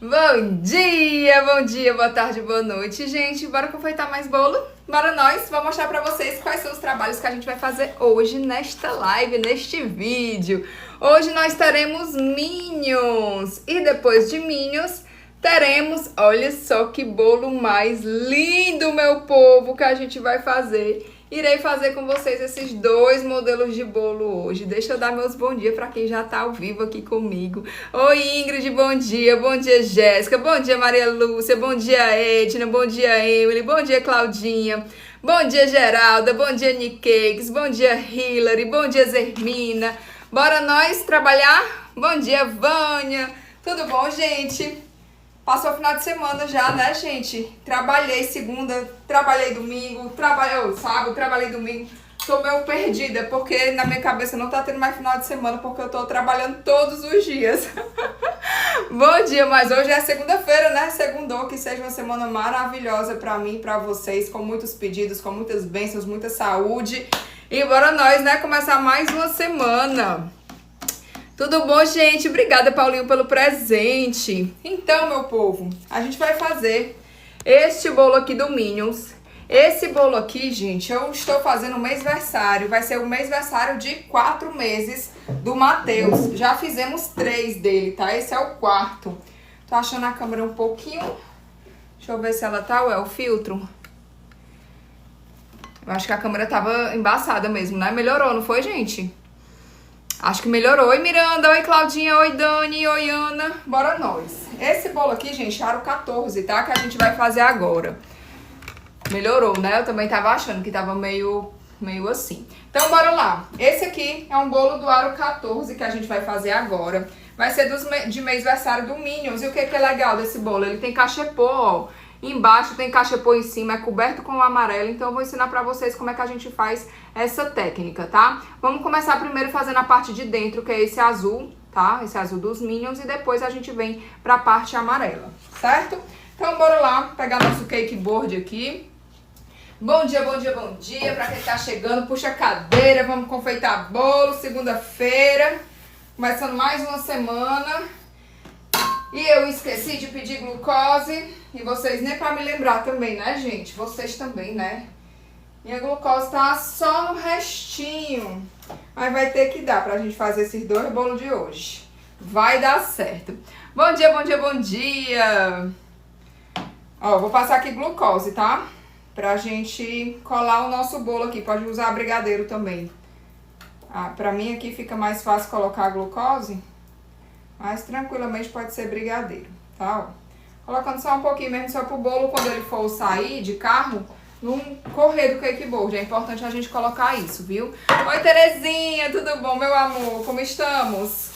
Bom dia, boa tarde, boa noite, gente. Bora confeitar mais bolo? Bora nós! Vou mostrar pra vocês quais são os trabalhos que a gente vai fazer hoje nesta live, neste vídeo. Hoje nós teremos Minions e depois de Minions teremos, olha só que bolo mais lindo, meu povo, que a gente vai fazer. Irei fazer com vocês esses dois modelos de bolo hoje. Deixa eu dar meus bom dia para quem já tá ao vivo aqui comigo. Oi, Ingrid, bom dia, Jéssica, bom dia, Maria Lúcia, bom dia, Edna, bom dia, Emily, bom dia, Claudinha, bom dia, Geralda, bom dia, Nickcakes, bom dia, Hilary, bom dia, Zermina. Bora nós trabalhar? Bom dia, Vânia, tudo bom, gente? Passou o final de semana já, né, gente? Trabalhei segunda, trabalhei domingo, trabalhei sábado, trabalhei domingo. Tô meio perdida, porque na minha cabeça não tá tendo mais final de semana, porque eu tô trabalhando todos os dias. Bom dia, mas hoje é segunda-feira, né? Segundou, que seja uma semana maravilhosa pra mim e pra vocês, com muitos pedidos, com muitas bênçãos, muita saúde. E bora nós, né, começar mais uma semana. Tudo bom, gente? Obrigada, Paulinho, pelo presente. Então, meu povo, a gente vai fazer este bolo aqui do Minions. Esse bolo aqui, gente, eu estou fazendo o mêsversário. Vai ser o mêsversário de 4 meses do Matheus. Já fizemos 3 dele, tá? Esse é o 4º. Tô achando a câmera um pouquinho... Deixa eu ver se ela tá, ou é o filtro? Eu acho que a câmera tava embaçada mesmo, né? Melhorou, não foi, gente? Acho que melhorou. Oi, Miranda. Oi, Claudinha. Oi, Dani. Oi, Ana. Bora nós. Esse bolo aqui, gente, aro 14, tá? Que a gente vai fazer agora. Melhorou, né? Eu também tava achando que tava meio assim. Então, bora lá. Esse aqui é um bolo do aro 14 que a gente vai fazer agora. Vai ser de mêsversário do Minions. E o que é legal desse bolo? Ele tem cachepô, ó. Embaixo tem cachepô em cima, é coberto com amarelo. Então eu vou ensinar pra vocês como é que a gente faz essa técnica, tá? Vamos começar primeiro fazendo a parte de dentro, que é esse azul, tá? Esse azul dos Minions. E depois a gente vem pra parte amarela, certo? Então bora lá pegar nosso cake board aqui. Bom dia pra quem tá chegando. Puxa a cadeira, vamos confeitar bolo. Segunda-feira, começando mais uma semana. E eu esqueci de pedir glucose. E vocês nem pra me lembrar também, né, gente? Vocês também, né? Minha glucose tá só no restinho. Mas vai ter que dar pra gente fazer esses dois bolos de hoje. Vai dar certo. Bom dia. Ó, vou passar aqui glucose, tá? Pra gente colar o nosso bolo aqui. Pode usar brigadeiro também. Ah, pra mim aqui fica mais fácil colocar a glucose. Mas tranquilamente pode ser brigadeiro, tá? Ó. Colocando só um pouquinho mesmo, só pro bolo, quando ele for sair de carro, não correr do cake board. É importante a gente colocar isso, viu? Oi, Terezinha, tudo bom, meu amor? Como estamos?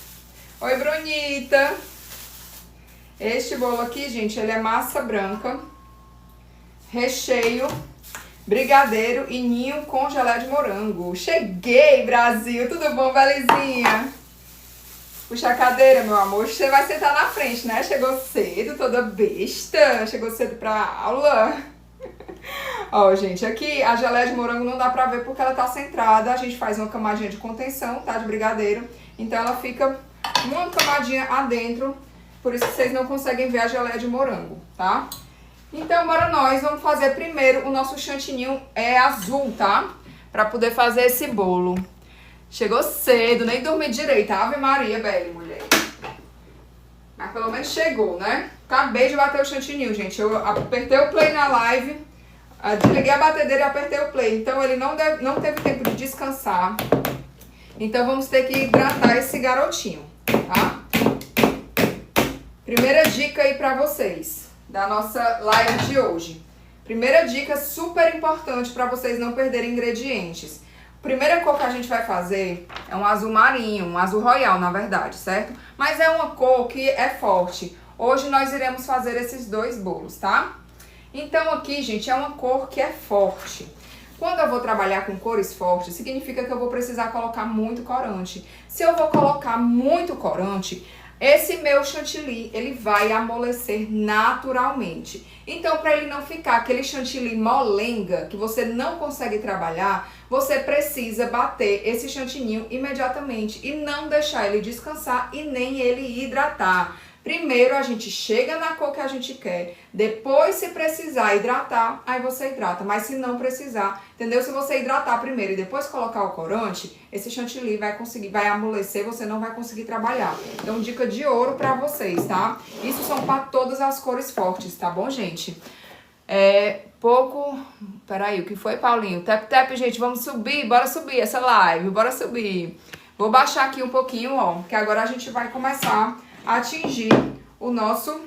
Oi, Brunita. Este bolo aqui, gente, ele é massa branca, recheio, brigadeiro e ninho com gelé de morango. Cheguei, Brasil! Tudo bom, Belezinha? Puxa a cadeira, meu amor. Você vai sentar na frente, né? Chegou cedo, toda besta. Chegou cedo pra aula. Ó, gente, aqui a geleia de morango não dá pra ver porque ela tá centrada. A gente faz uma camadinha de contenção, tá? De brigadeiro. Então ela fica uma camadinha adentro. Por isso que vocês não conseguem ver a geleia de morango, tá? Então, bora nós. Vamos fazer primeiro o nosso chantininho azul, tá? Pra poder fazer esse bolo. Chegou cedo, nem dormi direito. Ave Maria, Belle, mulher. Mas pelo menos chegou, né? Acabei de bater o chantininho, gente. Eu apertei o play na live, desliguei a batedeira e apertei o play. Então ele não teve tempo de descansar. Então vamos ter que hidratar esse garotinho, tá? Primeira dica aí pra vocês da nossa live de hoje. Primeira dica super importante pra vocês não perderem ingredientes. Primeira cor que a gente vai fazer é um azul marinho, um azul royal, na verdade, certo? Mas é uma cor que é forte. Hoje nós iremos fazer esses dois bolos, tá? Então aqui, gente, é uma cor que é forte. Quando eu vou trabalhar com cores fortes, significa que eu vou precisar colocar muito corante. Se eu vou colocar muito corante, esse meu chantilly, ele vai amolecer naturalmente. Então, para ele não ficar aquele chantilly molenga, que você não consegue trabalhar, você precisa bater esse chantininho imediatamente e não deixar ele descansar e nem ele hidratar. Primeiro a gente chega na cor que a gente quer, depois se precisar hidratar, aí você hidrata, mas se não precisar, entendeu? Se você hidratar primeiro e depois colocar o corante, esse chantilly vai amolecer, você não vai conseguir trabalhar. Então dica de ouro pra vocês, tá? Isso são pra todas as cores fortes, tá bom, gente? Peraí, o que foi, Paulinho? Tap, gente, vamos subir, bora subir essa live, bora subir. Vou baixar aqui um pouquinho, ó, que agora a gente vai começar a atingir o nosso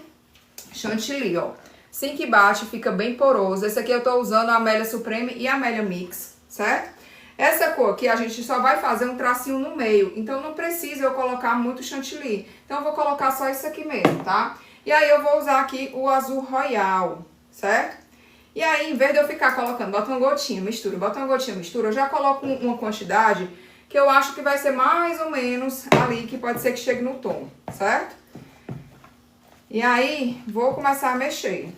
chantilly, ó. Assim que bate, fica bem poroso. Esse aqui eu tô usando a Amélia Supreme e a Amélia Mix, certo? Essa cor aqui a gente só vai fazer um tracinho no meio, então não precisa eu colocar muito chantilly. Então eu vou colocar só isso aqui mesmo, tá? E aí eu vou usar aqui o azul royal, certo? E aí, em vez de eu ficar colocando, bota uma gotinha, mistura, eu já coloco uma quantidade que eu acho que vai ser mais ou menos ali, que pode ser que chegue no tom, certo? E aí, vou começar a mexer.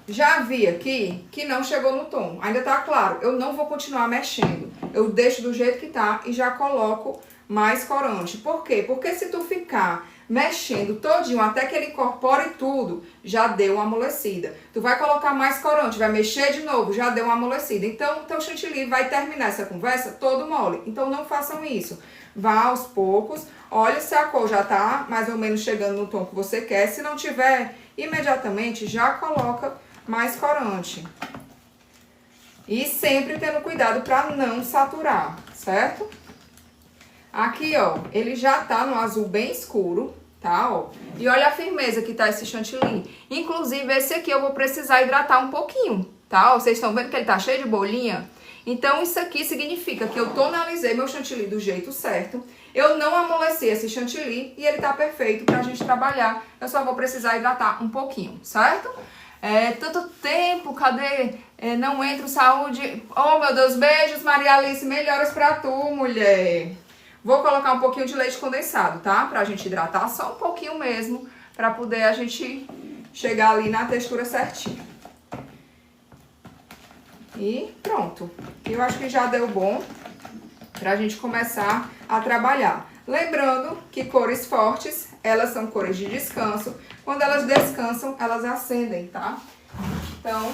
Já vi aqui que não chegou no tom, ainda tá claro, eu não vou continuar mexendo. Eu deixo do jeito que tá e já coloco mais corante. Por quê? Porque se tu ficar mexendo todinho até que ele incorpore tudo, já deu uma amolecida. Tu vai colocar mais corante, vai mexer de novo, já deu uma amolecida. Então, teu chantilly vai terminar essa conversa todo mole. Então, não façam isso. Vá aos poucos, olha se a cor já tá mais ou menos chegando no tom que você quer. Se não tiver, imediatamente já coloca mais corante. E sempre tendo cuidado para não saturar, certo? Aqui, ó, ele já tá no azul bem escuro, tá, ó. E olha a firmeza que tá esse chantilly. Inclusive, esse aqui eu vou precisar hidratar um pouquinho, tá? Ó, vocês estão vendo que ele tá cheio de bolinha? Então, isso aqui significa que eu tonalizei meu chantilly do jeito certo. Eu não amoleci esse chantilly e ele tá perfeito pra gente trabalhar. Eu só vou precisar hidratar um pouquinho, certo? Tanto tempo, cadê? Não entro, saúde. Oh, meu Deus, beijos, Maria Alice, melhoras pra tu, mulher. Vou colocar um pouquinho de leite condensado, tá? Pra gente hidratar, só um pouquinho mesmo, pra poder a gente chegar ali na textura certinha. E pronto. Eu acho que já deu bom pra gente começar a trabalhar. Lembrando que cores fortes, elas são cores de descanso. Quando elas descansam, elas acendem, tá? Então,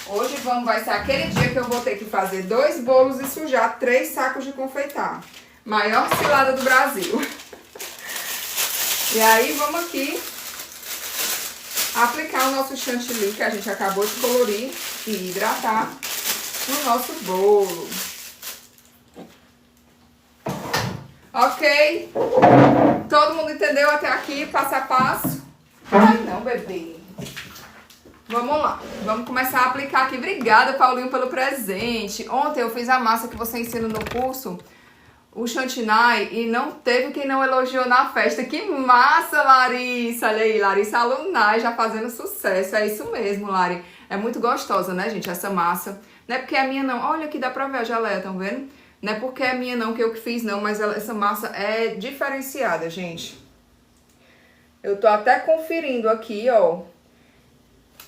hoje vai ser aquele dia que eu vou ter que fazer 2 bolos e sujar 3 sacos de confeitar. Maior cilada do Brasil. E aí, vamos aqui aplicar o nosso chantilly que a gente acabou de colorir e hidratar no nosso bolo. Ok? Todo mundo entendeu até aqui, passo a passo? Ai, não, bebê. Vamos lá, vamos começar a aplicar aqui. Obrigada, Paulinho, pelo presente. Ontem eu fiz a massa que você ensina no curso, o chantilly, e não teve quem não elogiou na festa. Que massa, Larissa! Olha aí, Larissa Alunai já fazendo sucesso. É isso mesmo, Lari. É muito gostosa, né, gente, essa massa. Não é porque é minha, não. Olha aqui, dá pra ver a geleia, estão vendo? Não é porque é minha, não, que eu que fiz, não, mas essa massa é diferenciada, gente. Eu tô até conferindo aqui, ó.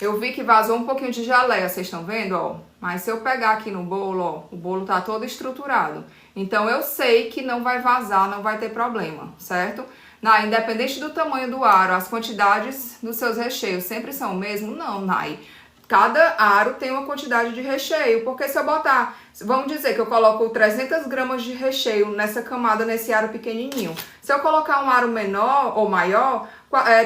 Eu vi que vazou um pouquinho de geleia, vocês estão vendo, ó? Mas se eu pegar aqui no bolo, ó, o bolo tá todo estruturado. Então, eu sei que não vai vazar, não vai ter problema, certo? Nai, independente do tamanho do aro, as quantidades dos seus recheios sempre são o mesmo? Não, Nai. Cada aro tem uma quantidade de recheio, porque se eu botar, vamos dizer que eu coloco 300 gramas de recheio nessa camada, nesse aro pequenininho. Se eu colocar um aro menor ou maior,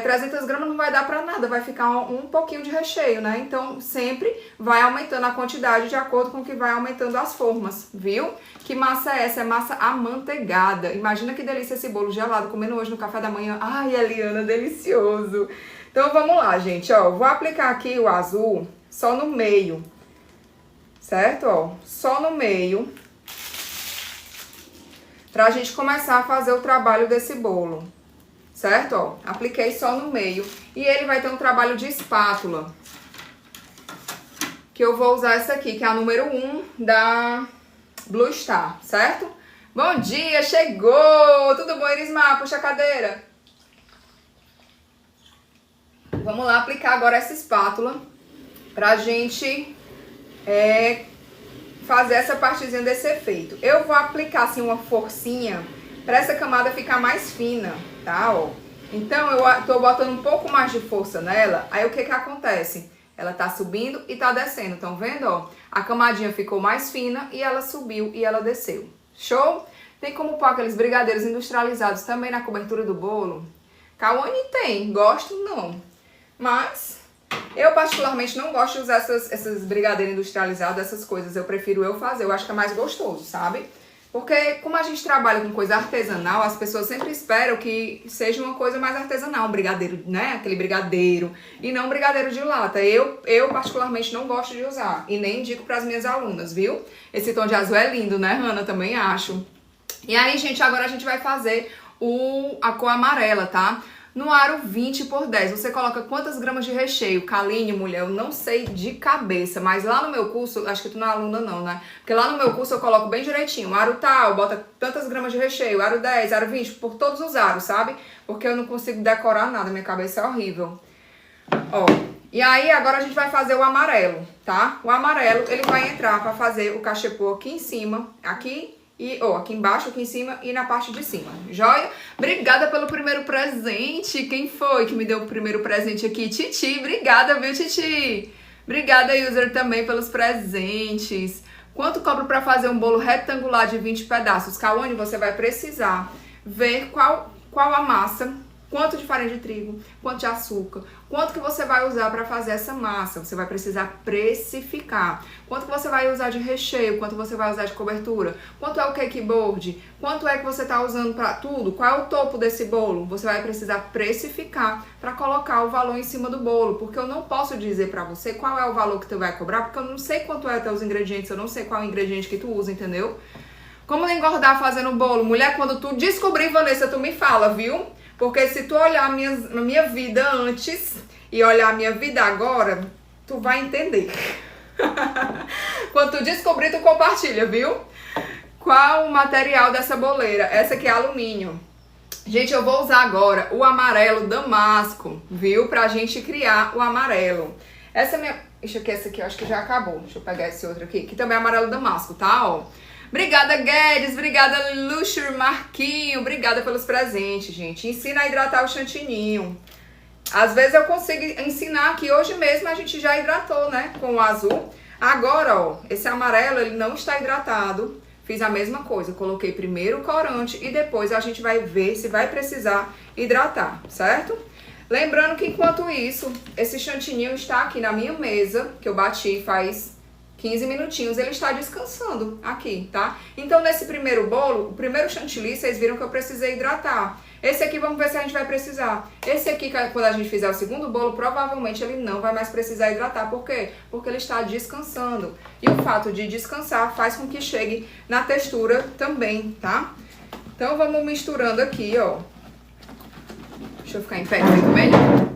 300 gramas não vai dar pra nada, vai ficar um pouquinho de recheio, né? Então, sempre vai aumentando a quantidade de acordo com o que vai aumentando as formas, viu? Que massa é essa? É massa amanteigada. Imagina que delícia esse bolo gelado, comendo hoje no café da manhã. Ai, Eliana, delicioso! Então, vamos lá, gente, ó, vou aplicar aqui o azul só no meio, certo? Ó, só no meio, pra gente começar a fazer o trabalho desse bolo, certo? Ó, apliquei só no meio e ele vai ter um trabalho de espátula, que eu vou usar essa aqui, que é a número 1 da Blue Star, certo? Bom dia, chegou! Tudo bom, Irismar? Puxa a cadeira. Vamos lá aplicar agora essa espátula pra gente fazer essa partezinha desse efeito. Eu vou aplicar assim uma forcinha pra essa camada ficar mais fina, tá, ó. Então, eu tô botando um pouco mais de força nela, aí o que que acontece? Ela tá subindo e tá descendo, estão vendo, ó? A camadinha ficou mais fina e ela subiu e ela desceu. Show? Tem como pôr aqueles brigadeiros industrializados também na cobertura do bolo? Cauane tem, gosto não. Mas eu particularmente não gosto de usar esses brigadeiros industrializados, essas coisas. Eu prefiro eu fazer, eu acho que é mais gostoso, sabe? Porque como a gente trabalha com coisa artesanal, as pessoas sempre esperam que seja uma coisa mais artesanal, um brigadeiro, né? Aquele brigadeiro, e não um brigadeiro de lata. Eu particularmente não gosto de usar, e nem indico para as minhas alunas, viu? Esse tom de azul é lindo, né, Hanna? Também acho. E aí, gente, agora a gente vai fazer a cor amarela, tá? No aro 20 por 10, você coloca quantas gramas de recheio? Caline, mulher, eu não sei de cabeça, mas lá no meu curso, acho que tu não é aluna não, né? Porque lá no meu curso eu coloco bem direitinho, aro tal, bota tantas gramas de recheio, aro 10, aro 20, por todos os aros, sabe? Porque eu não consigo decorar nada, minha cabeça é horrível. Ó, e aí agora a gente vai fazer o amarelo, tá? O amarelo, ele vai entrar pra fazer o cachepô aqui em cima, aqui aqui embaixo, aqui em cima e na parte de cima, joia? Obrigada pelo primeiro presente. Quem foi que me deu o primeiro presente aqui? Titi, obrigada, viu, Titi? Obrigada, user, também pelos presentes. Quanto cobro para fazer um bolo retangular de 20 pedaços? Cauane, você vai precisar ver qual a massa, quanto de farinha de trigo, quanto de açúcar, quanto que você vai usar para fazer essa massa. Você vai precisar precificar. Quanto que você vai usar de recheio, quanto você vai usar de cobertura, quanto é o cake board, quanto é que você está usando para tudo, qual é o topo desse bolo. Você vai precisar precificar para colocar o valor em cima do bolo, porque eu não posso dizer para você qual é o valor que tu vai cobrar, porque eu não sei quanto é teus ingredientes, eu não sei qual é o ingrediente que tu usa, entendeu? Como não engordar fazendo bolo? Mulher, quando tu descobrir, Vanessa, tu me fala, viu? Porque se tu olhar a minha vida antes e olhar a minha vida agora, tu vai entender. Quando tu descobrir, tu compartilha, viu? Qual o material dessa boleira? Essa aqui é alumínio. Gente, eu vou usar agora o amarelo damasco, viu? Pra gente criar o amarelo. Essa aqui, essa aqui eu acho que já acabou. Deixa eu pegar esse outro aqui, que também é amarelo damasco, tá? Ó. Obrigada, Guedes. Obrigada, Luxur Marquinho. Obrigada pelos presentes, gente. Ensina a hidratar o chantininho. Às vezes eu consigo ensinar aqui. Hoje mesmo a gente já hidratou, né? Com o azul. Agora, ó, esse amarelo, ele não está hidratado. Fiz a mesma coisa. Coloquei primeiro o corante e depois a gente vai ver se vai precisar hidratar, certo? Lembrando que enquanto isso, esse chantininho está aqui na minha mesa, que eu bati faz 15 minutinhos, ele está descansando aqui, tá? Então, nesse primeiro bolo, o primeiro chantilly, vocês viram que eu precisei hidratar. Esse aqui, vamos ver se a gente vai precisar. Esse aqui, quando a gente fizer o segundo bolo, provavelmente ele não vai mais precisar hidratar. Por quê? Porque ele está descansando. E o fato de descansar faz com que chegue na textura também, tá? Então, vamos misturando aqui, ó. Deixa eu ficar em pé, que fica melhor.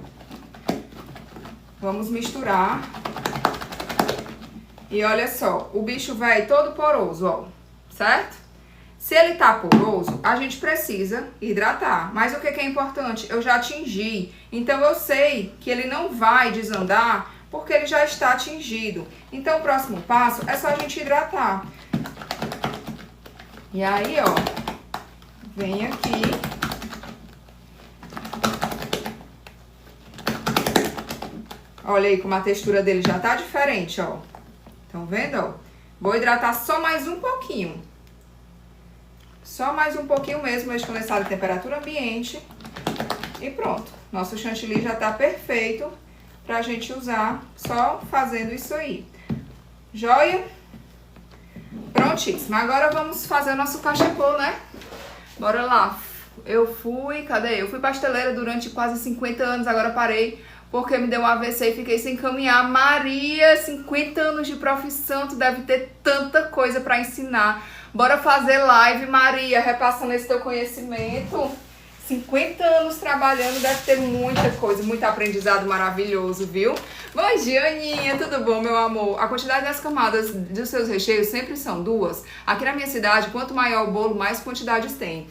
Vamos misturar. E olha só, o bicho vai todo poroso, ó, certo? Se ele tá poroso, a gente precisa hidratar. Mas o que é importante? Eu já atingi. Então, eu sei que ele não vai desandar porque ele já está atingido. Então, o próximo passo é só a gente hidratar. E aí, ó, vem aqui. Olha aí como a textura dele já tá diferente, ó. Estão vendo, ó? Vou hidratar só mais um pouquinho. Só mais um pouquinho mesmo, leite condensado em temperatura ambiente. E pronto. Nosso chantilly já tá perfeito pra gente usar só fazendo isso aí. Joia? Prontíssimo. Agora vamos fazer o nosso cachepô, né? Bora lá. Cadê? Eu fui pasteleira durante quase 50 anos, agora parei porque me deu um AVC e fiquei sem caminhar. Maria, 50 anos de profissão, tu deve ter tanta coisa pra ensinar. Bora fazer live, Maria, repassando esse teu conhecimento. 50 anos trabalhando, deve ter muita coisa, muito aprendizado maravilhoso, viu? Bom dia, Aninha, tudo bom, meu amor? A quantidade das camadas dos seus recheios sempre são 2. Aqui na minha cidade, quanto maior o bolo, mais quantidades tem.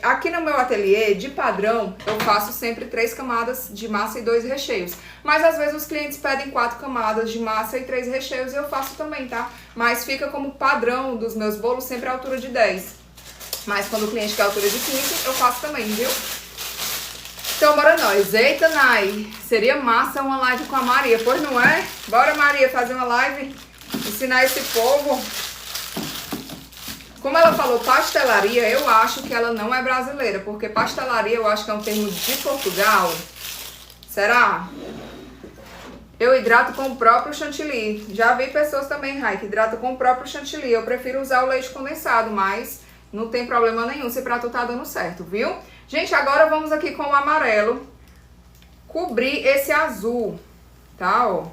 Aqui no meu ateliê, de padrão, eu faço sempre 3 camadas de massa e 2 recheios. Mas às vezes os clientes pedem 4 camadas de massa e 3 recheios, e eu faço também, tá? Mas fica como padrão dos meus bolos sempre a altura de 10. Mas quando o cliente quer altura de 15, eu faço também, viu? Então, bora nós. Eita, Nai, seria massa uma live com a Maria, pois não é? Bora, Maria, fazer uma live, ensinar esse povo. Como ela falou pastelaria, eu acho que ela não é brasileira, porque pastelaria eu acho que é um termo de Portugal. Será? Eu hidrato com o próprio chantilly. Já vi pessoas também, Rai, que hidratam com o próprio chantilly. Eu prefiro usar o leite condensado, mas não tem problema nenhum se pra tu tá dando certo, viu? Gente, agora vamos aqui com o amarelo cobrir esse azul, tá, ó?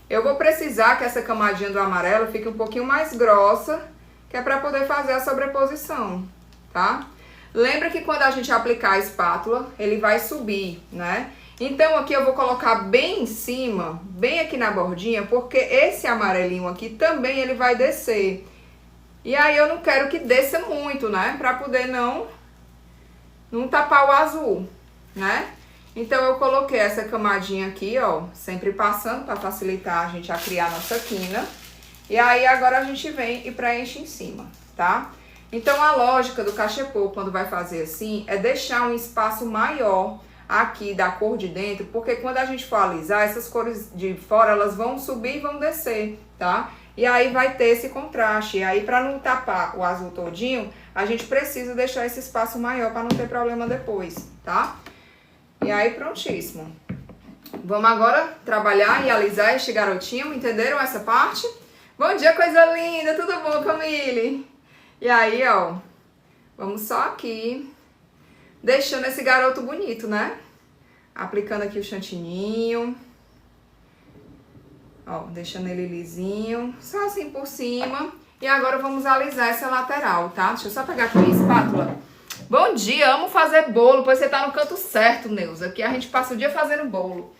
Eu vou precisar que essa camadinha do amarelo fique um pouquinho mais grossa, que é para poder fazer a sobreposição, tá? Lembra que quando a gente aplicar a espátula, ele vai subir, né? Então aqui eu vou colocar bem em cima, bem aqui na bordinha, porque esse amarelinho aqui também ele vai descer. E aí eu não quero que desça muito, né? Para poder não tapar o azul, né? Então eu coloquei essa camadinha aqui, ó, sempre passando para facilitar a gente a criar nossa quina. E aí agora a gente vem e preenche em cima, tá? Então a lógica do cachepô quando vai fazer assim é deixar um espaço maior aqui da cor de dentro, porque quando a gente for alisar, essas cores de fora elas vão subir e vão descer, tá? E aí vai ter esse contraste. E aí pra não tapar o azul todinho, a gente precisa deixar esse espaço maior pra não ter problema depois, tá? E aí prontíssimo. Vamos agora trabalhar e alisar este garotinho, entenderam essa parte? Bom dia, coisa linda! Tudo bom, Camille? E aí, ó, vamos só aqui, deixando esse garoto bonito, né? Aplicando aqui o chantininho. Ó, deixando ele lisinho, só assim por cima. E agora vamos alisar essa lateral, tá? Deixa eu só pegar aqui minha espátula. Bom dia, amo fazer bolo, pois você tá no canto certo, Neuza. Aqui a gente passa o dia fazendo bolo.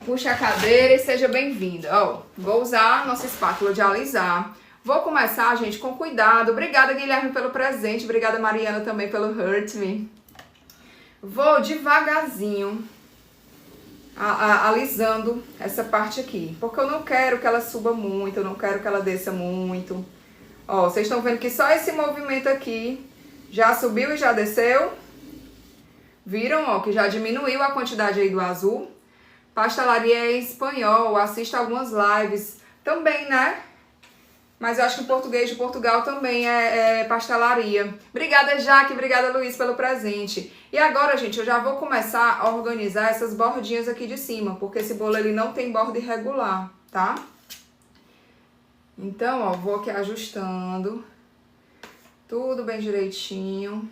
Puxa a cadeira e seja bem-vinda. Ó, vou usar a nossa espátula de alisar. Vou começar, gente, com cuidado. Obrigada, Guilherme, pelo presente. Obrigada, Mariana, também pelo Hurt Me. Vou devagarzinho alisando essa parte aqui. Porque eu não quero que ela suba muito, eu não quero que ela desça muito. Ó, vocês estão vendo que só esse movimento aqui já subiu e já desceu. Viram, ó, que já diminuiu a quantidade aí do azul. Pastelaria é em espanhol, assista algumas lives também, né? Mas eu acho que o português de Portugal também é pastelaria. Obrigada, Jaque, obrigada, Luiz, pelo presente. E agora, gente, eu já vou começar a organizar essas bordinhas aqui de cima, porque esse bolo ele não tem borda irregular, tá? Então, ó, vou aqui ajustando tudo bem direitinho,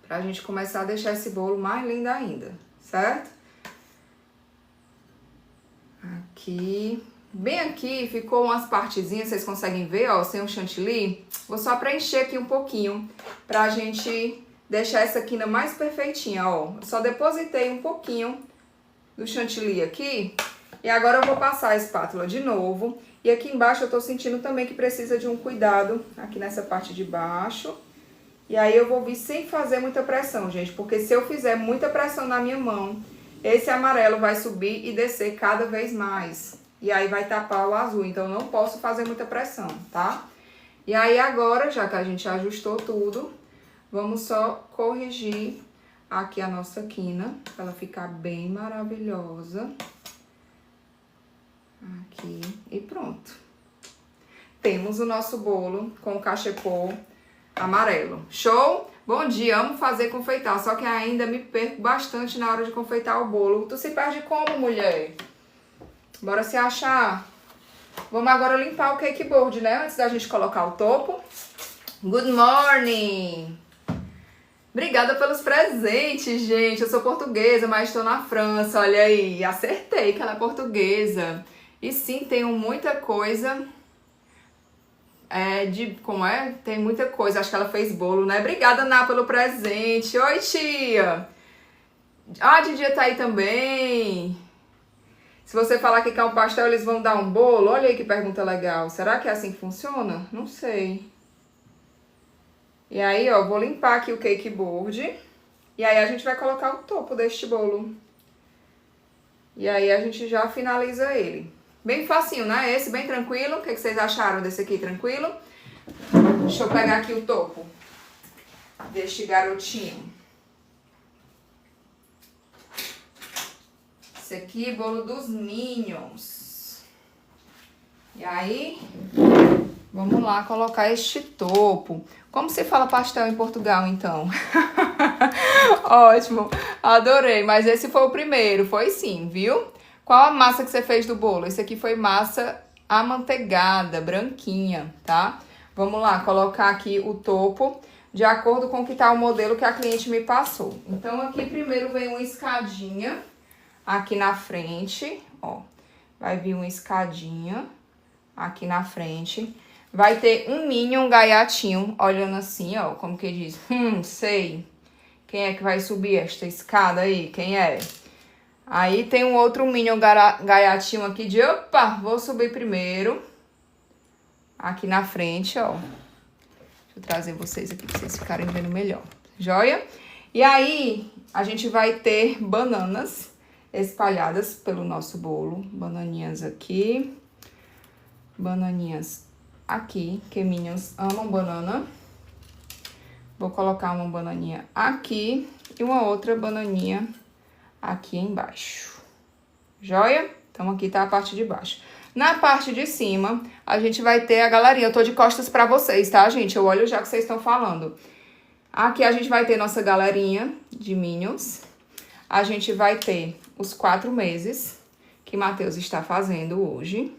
pra gente começar a deixar esse bolo mais lindo ainda, certo? Aqui, bem aqui, ficou umas partezinhas, vocês conseguem ver, ó, sem o chantilly. Vou só preencher aqui um pouquinho, pra gente deixar essa quina mais perfeitinha, ó. Só depositei um pouquinho do chantilly aqui, e agora eu vou passar a espátula de novo. E aqui embaixo eu tô sentindo também que precisa de um cuidado, aqui nessa parte de baixo. E aí eu vou vir sem fazer muita pressão, gente, porque se eu fizer muita pressão na minha mão, esse amarelo vai subir e descer cada vez mais. E aí vai tapar o azul, então eu não posso fazer muita pressão, tá? E aí agora, já que a gente ajustou tudo, vamos só corrigir aqui a nossa quina, pra ela ficar bem maravilhosa. Aqui, e pronto. Temos o nosso bolo com o cachepô amarelo. Show? Bom dia, amo fazer confeitar, só que ainda me perco bastante na hora de confeitar o bolo. Tu se perde como, mulher? Bora se achar. Vamos agora limpar o cake board, né? Antes da gente colocar o topo. Good morning! Obrigada pelos presentes, gente. Eu sou portuguesa, mas estou na França. Olha aí, acertei que ela é portuguesa. E sim, tenho muita coisa... como é? Tem muita coisa, acho que ela fez bolo, né? Obrigada, Ná, pelo presente. Oi, tia! Ah, a Didia tá aí também. Se você falar que quer um pastel, eles vão dar um bolo? Olha aí que pergunta legal. Será que é assim que funciona? Não sei. E aí, ó, vou limpar aqui o cake board. E aí a gente vai colocar o topo deste bolo. E aí a gente já finaliza ele. Bem facinho, né? Esse bem tranquilo. O que vocês acharam desse aqui? Tranquilo? Deixa eu pegar aqui o topo. deste garotinho. Esse aqui, bolo dos Minions. E aí, vamos lá colocar este topo. Como se fala pastel em Portugal, então? Ótimo, adorei. Mas esse foi o primeiro, foi sim, viu? Qual a massa que você fez do bolo? Esse aqui foi massa amanteigada, branquinha, tá? Vamos lá, colocar aqui o topo de acordo com o que tá o modelo que a cliente me passou. Então, aqui primeiro vem uma escadinha aqui na frente, ó. Vai vir uma escadinha aqui na frente. Vai ter um Minion gaiatinho, olhando assim, ó, como que diz. Sei. Quem é que vai subir esta escada aí? Quem é? Aí tem um outro Minion gaiatinho aqui de, opa, vou subir primeiro. Aqui na frente, ó. Deixa eu trazer vocês aqui pra vocês ficarem vendo melhor. Joia? E aí, a gente vai ter bananas espalhadas pelo nosso bolo. Bananinhas aqui. Bananinhas aqui, que Minions amam banana. Vou colocar uma bananinha aqui e uma outra bananinha aqui embaixo. Joia? Então, aqui tá a parte de baixo. Na parte de cima, a gente vai ter a galeria. Eu tô de costas pra vocês, tá, gente? Eu olho já que vocês estão falando. Aqui a gente vai ter nossa galerinha de Minions. A gente vai ter os 4 meses que Matheus está fazendo hoje.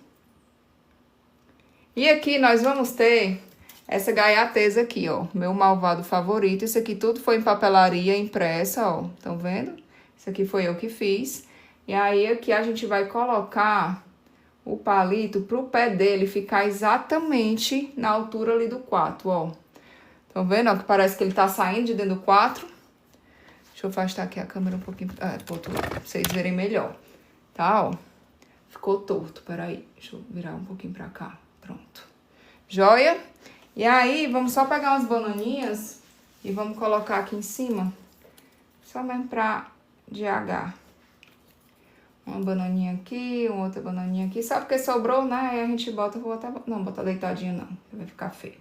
E aqui nós vamos ter essa gaiateza aqui, ó. Meu malvado favorito. Isso aqui tudo foi em papelaria impressa, ó. Estão vendo? Isso aqui foi eu que fiz. E aí aqui a gente vai colocar o palito pro pé dele ficar exatamente na altura ali do 4, ó. Estão vendo, ó, que parece que ele tá saindo de dentro do 4. Deixa eu afastar aqui a câmera um pouquinho, pro outro lado, pra vocês verem melhor. Tá, ó. Ficou torto, peraí. Deixa eu virar um pouquinho pra cá. Pronto. Joia? E aí, vamos só pegar umas bananinhas e vamos colocar aqui em cima. Só mesmo pra DH. Uma bananinha aqui, uma outra bananinha aqui. Só porque sobrou, né? Aí a gente bota, vou botar... Não, botar deitadinha não, vai ficar feio.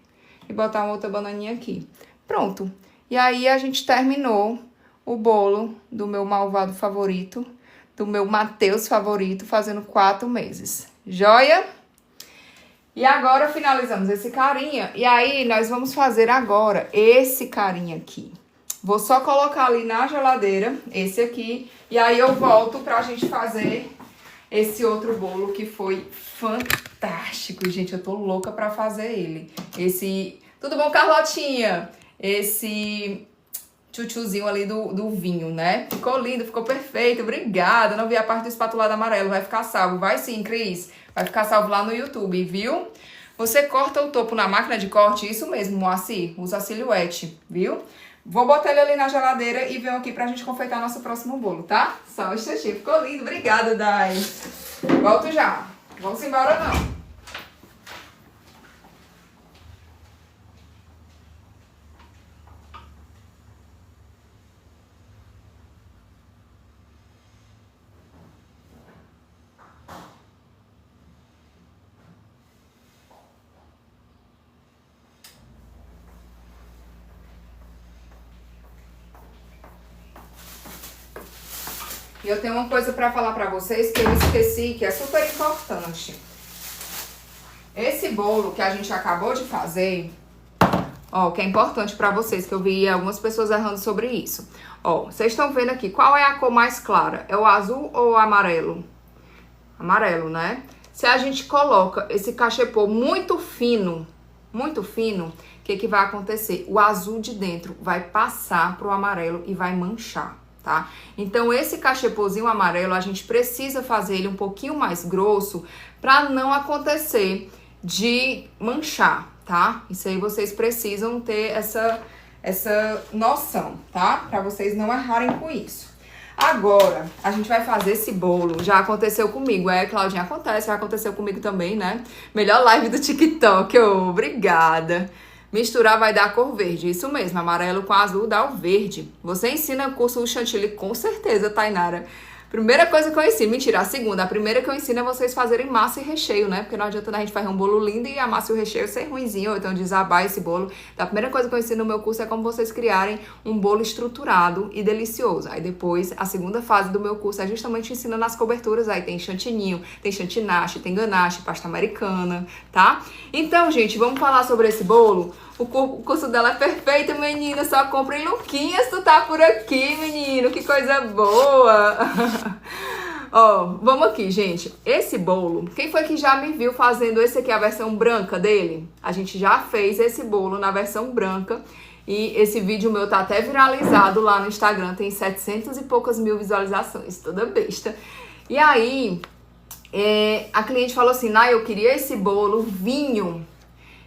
E botar uma outra bananinha aqui. Pronto. E aí a gente terminou o bolo do meu malvado favorito, do meu Matheus favorito, fazendo 4 meses. Joia? E agora finalizamos esse carinha. E aí nós vamos fazer agora esse carinha aqui. Vou só colocar ali na geladeira, esse aqui. E aí eu volto pra gente fazer esse outro bolo que foi fantástico. Gente, eu tô louca pra fazer ele. Esse... Tudo bom, Carlotinha? Esse tchutchuzinho ali do vinho, né? Ficou lindo, ficou perfeito. Obrigada. Não vi a parte do espatulado amarelo. Vai ficar salvo. Vai sim, Cris. Vai ficar salvo lá no YouTube, viu? Você corta o topo na máquina de corte. Isso mesmo, Moacir. Usa a silhuete, viu? Vou botar ele ali na geladeira e venho aqui pra gente confeitar nosso próximo bolo, tá? Só um instantinho. Ficou lindo. Obrigada, Dai. Volto já. Vamos embora, não. E eu tenho uma coisa pra falar pra vocês que eu esqueci, que é super importante. Esse bolo que a gente acabou de fazer, ó, que é importante pra vocês, que eu vi algumas pessoas errando sobre isso. Ó, vocês estão vendo aqui, qual é a cor mais clara? É o azul ou o amarelo? Amarelo, né? Se a gente coloca esse cachepô muito fino, o que vai acontecer? O azul de dentro vai passar pro amarelo e vai manchar. Tá? Então, esse cachepôzinho amarelo, a gente precisa fazer ele um pouquinho mais grosso para não acontecer de manchar, tá? Isso aí vocês precisam ter essa noção, tá? Para vocês não errarem com isso. Agora, a gente vai fazer esse bolo. Já aconteceu comigo, Claudinha? Acontece, já aconteceu comigo também, né? Melhor live do TikTok, obrigada. Misturar vai dar cor verde, isso mesmo, amarelo com azul dá o verde. Você ensina o curso Chantilly com certeza, Tainara. Primeira coisa que eu ensino, mentira, a segunda. A primeira que eu ensino é vocês fazerem massa e recheio, né? Porque não adianta a gente fazer um bolo lindo e a massa e o recheio ser ruinzinho, ou então desabar esse bolo. Então, a primeira coisa que eu ensino no meu curso é como vocês criarem um bolo estruturado e delicioso. Aí depois, a segunda fase do meu curso é justamente ensinando as coberturas. Aí tem chantininho, tem chantinache, tem ganache, pasta americana, tá? Então, gente, vamos falar sobre esse bolo? O curso dela é perfeito, menina. Só comprem Luquinhas, tu tá por aqui, menino. Que coisa boa. Ó, vamos aqui, gente. Esse bolo, quem foi que já me viu fazendo esse aqui, a versão branca dele? A gente já fez esse bolo na versão branca. E esse vídeo meu tá até viralizado lá no Instagram. Tem 700 e poucas mil visualizações. Toda besta. E aí, a cliente falou assim, Nay, eu queria esse bolo vinho.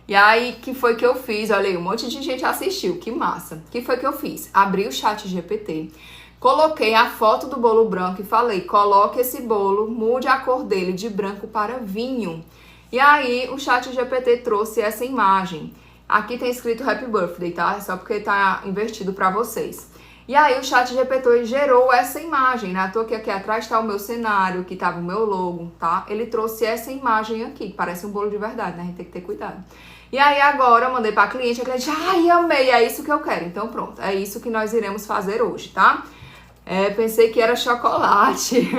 E aí, que foi que eu fiz? Olha aí, um monte de gente assistiu, que massa. Que foi que eu fiz? Abri o chat GPT, coloquei a foto do bolo branco e falei, coloque esse bolo, mude a cor dele de branco para vinho. E aí, o chat GPT trouxe essa imagem. Aqui tem escrito Happy Birthday, tá? É só porque tá invertido para vocês. E aí, o chat GPT gerou essa imagem, né? À toa que aqui atrás tá o meu cenário, que tava o meu logo, tá? Ele trouxe essa imagem aqui, que parece um bolo de verdade, né? A gente tem que ter cuidado. E aí agora eu mandei pra cliente, a cliente, ai, amei, é isso que eu quero. Então pronto, é isso que nós iremos fazer hoje, tá? Pensei que era chocolate.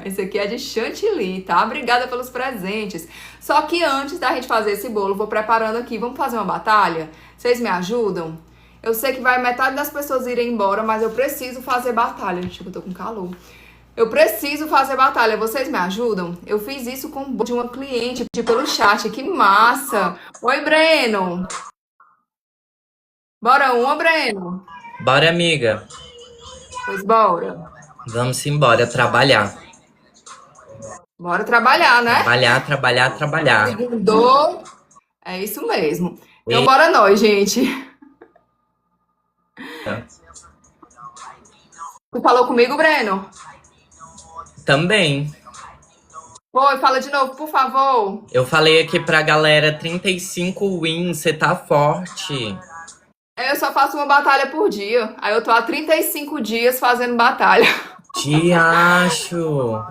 Esse aqui é de chantilly, tá? Obrigada pelos presentes. Só que antes da gente fazer esse bolo, vou preparando aqui. Vamos fazer uma batalha? Vocês me ajudam? Eu sei que vai metade das pessoas irem embora, mas eu preciso fazer batalha. Gente, eu tô com calor. Eu preciso fazer batalha, vocês me ajudam? Eu fiz isso com de uma cliente pelo chat, que massa! Oi, Breno! Bora uma, Breno? Bora, amiga. Pois bora. Vamos embora trabalhar. Bora trabalhar, né? Trabalhar, trabalhar, trabalhar. Segundou. É isso mesmo. Então E... bora nós, gente. Tu falou comigo, Breno? Também. Oi, fala de novo, por favor. Eu falei aqui pra galera 35 wins, você tá forte. Eu só faço uma batalha por dia. Aí eu tô há 35 dias fazendo batalha. Te acho.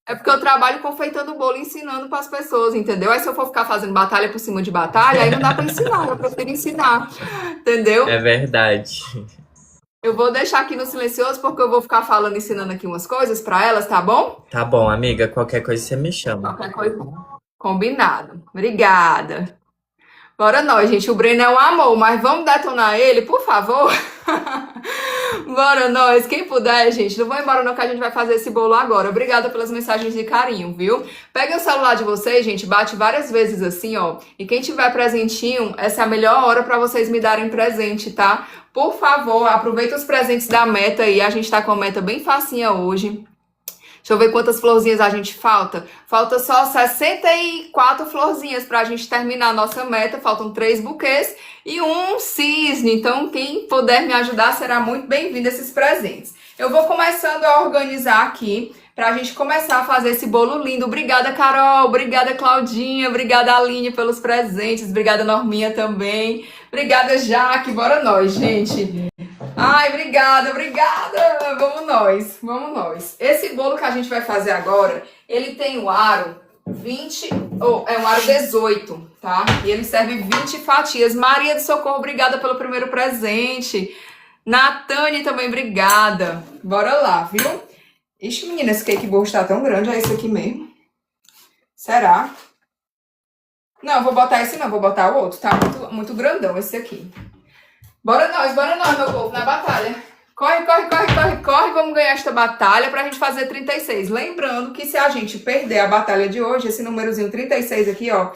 É porque eu trabalho confeitando bolo e ensinando para as pessoas, entendeu? Aí se eu for ficar fazendo batalha por cima de batalha, aí não dá para ensinar, eu prefiro ensinar, entendeu? É verdade. Eu vou deixar aqui no silencioso porque eu vou ficar falando, ensinando aqui umas coisas para elas, tá bom? Tá bom, amiga. Qualquer coisa você me chama. Qualquer coisa. Combinado. Obrigada. Bora nós, gente. O Breno é um amor, mas vamos detonar ele, por favor? Bora nós. Quem puder, gente. Não vou embora não, que a gente vai fazer esse bolo agora. Obrigada pelas mensagens de carinho, viu? Pega o celular de vocês, gente. Bate várias vezes assim, ó. E quem tiver presentinho, essa é a melhor hora pra vocês me darem presente, tá? Por favor, aproveita os presentes da meta aí. A gente tá com uma meta bem facinha hoje. Deixa eu ver quantas florzinhas a gente falta. Falta só 64 florzinhas pra gente terminar a nossa meta. Faltam 3 buquês e um cisne. Então, quem puder me ajudar será muito bem-vindo a esses presentes. Eu vou começando a organizar aqui pra gente começar a fazer esse bolo lindo. Obrigada, Carol. Obrigada, Claudinha. Obrigada, Aline, pelos presentes. Obrigada, Norminha, também. Obrigada, Jaque. Bora nós, gente. Ai, obrigada, obrigada. Vamos nós, vamos nós. Esse bolo que a gente vai fazer agora, ele tem o aro 20, é um aro 18, tá? E ele serve 20 fatias. Maria do Socorro, obrigada pelo primeiro presente. Natane também, obrigada. Bora lá, viu? Ixi, menina, esse cake board tá tão grande, é esse aqui mesmo? Será? Não, vou botar esse não, vou botar o outro, tá? Muito grandão esse aqui. Bora nós, meu povo, na batalha. Corre, corre, corre, corre, corre. Vamos ganhar esta batalha pra gente fazer 36. Lembrando que se a gente perder a batalha de hoje, esse númerozinho 36 aqui, ó,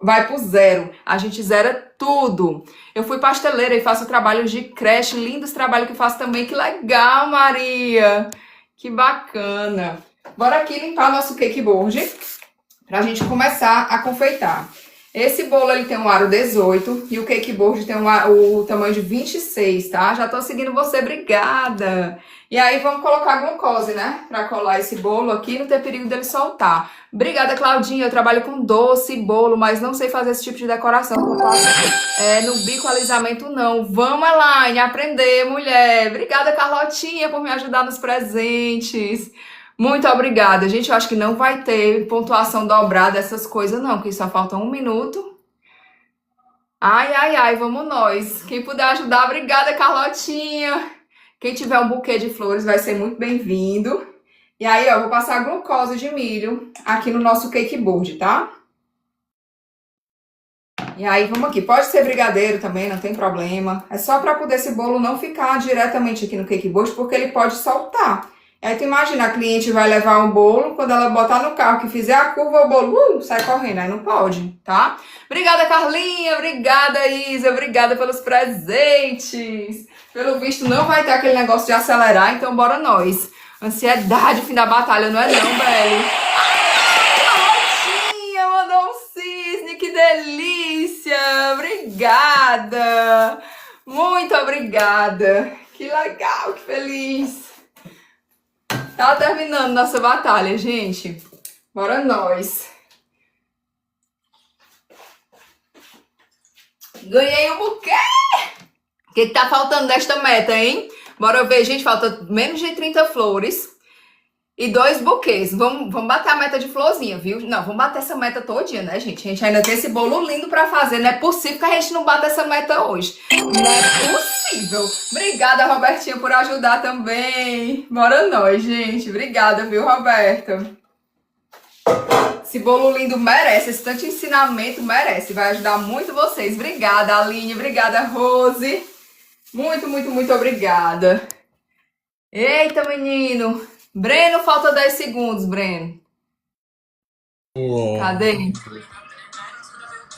vai pro zero. A gente zera tudo. Eu fui pasteleira e faço trabalhos de creche. Lindos trabalhos que faço também. Que legal, Maria. Que bacana. Bora aqui limpar nosso cake board pra gente começar a confeitar. Esse bolo ele tem um aro 18 e o cake board tem o tamanho de 26, tá? Já tô seguindo você, obrigada! E aí vamos colocar glucose, né? Pra colar esse bolo aqui e não ter perigo dele soltar. Obrigada, Claudinha. Eu trabalho com doce e bolo, mas não sei fazer esse tipo de decoração. Não faço no bico alisamento, não. Vamos, Elaine, aprender, mulher. Obrigada, Carlotinha, por me ajudar nos presentes. Muito obrigada. Gente, eu acho que não vai ter pontuação dobrada, essas coisas não, porque só falta 1 minuto. Ai, ai, ai, vamos nós. Quem puder ajudar, obrigada, Carlotinha. Quem tiver um buquê de flores vai ser muito bem-vindo. E aí, ó, vou passar glucose de milho aqui no nosso cake board, tá? E aí, vamos aqui. Pode ser brigadeiro também, não tem problema. É só para poder esse bolo não ficar diretamente aqui no cake board, porque ele pode soltar. E aí, tu imagina, a cliente vai levar um bolo, quando ela botar no carro, que fizer a curva, o bolo sai correndo. Aí não pode, tá? Obrigada, Carlinha. Obrigada, Isa. Obrigada pelos presentes. Pelo visto, não vai ter aquele negócio de acelerar, então bora nós. Ansiedade, fim da batalha, não é não, velho. Carlotinha mandou um cisne, que delícia. Obrigada. Muito obrigada. Que legal, que feliz. Tá terminando nossa batalha, gente. Bora nós. Ganhei um buquê. O que tá faltando desta meta, hein? Bora ver, gente. Falta menos de 30 flores e 2 buquês. Vamos bater a meta de florzinha, viu? Não, vamos bater essa meta todinha, né, gente? A gente ainda tem esse bolo lindo pra fazer. Não é possível que a gente não bata essa meta hoje. Não é possível. Obrigada, Robertinha, por ajudar também. Bora nós, gente. Obrigada, viu, Roberta? Esse bolo lindo merece. Esse tanto ensinamento merece. Vai ajudar muito vocês. Obrigada, Aline. Obrigada, Rose. Muito, muito, muito obrigada. Eita, menino. Breno, falta 10 segundos, Breno. Cadê?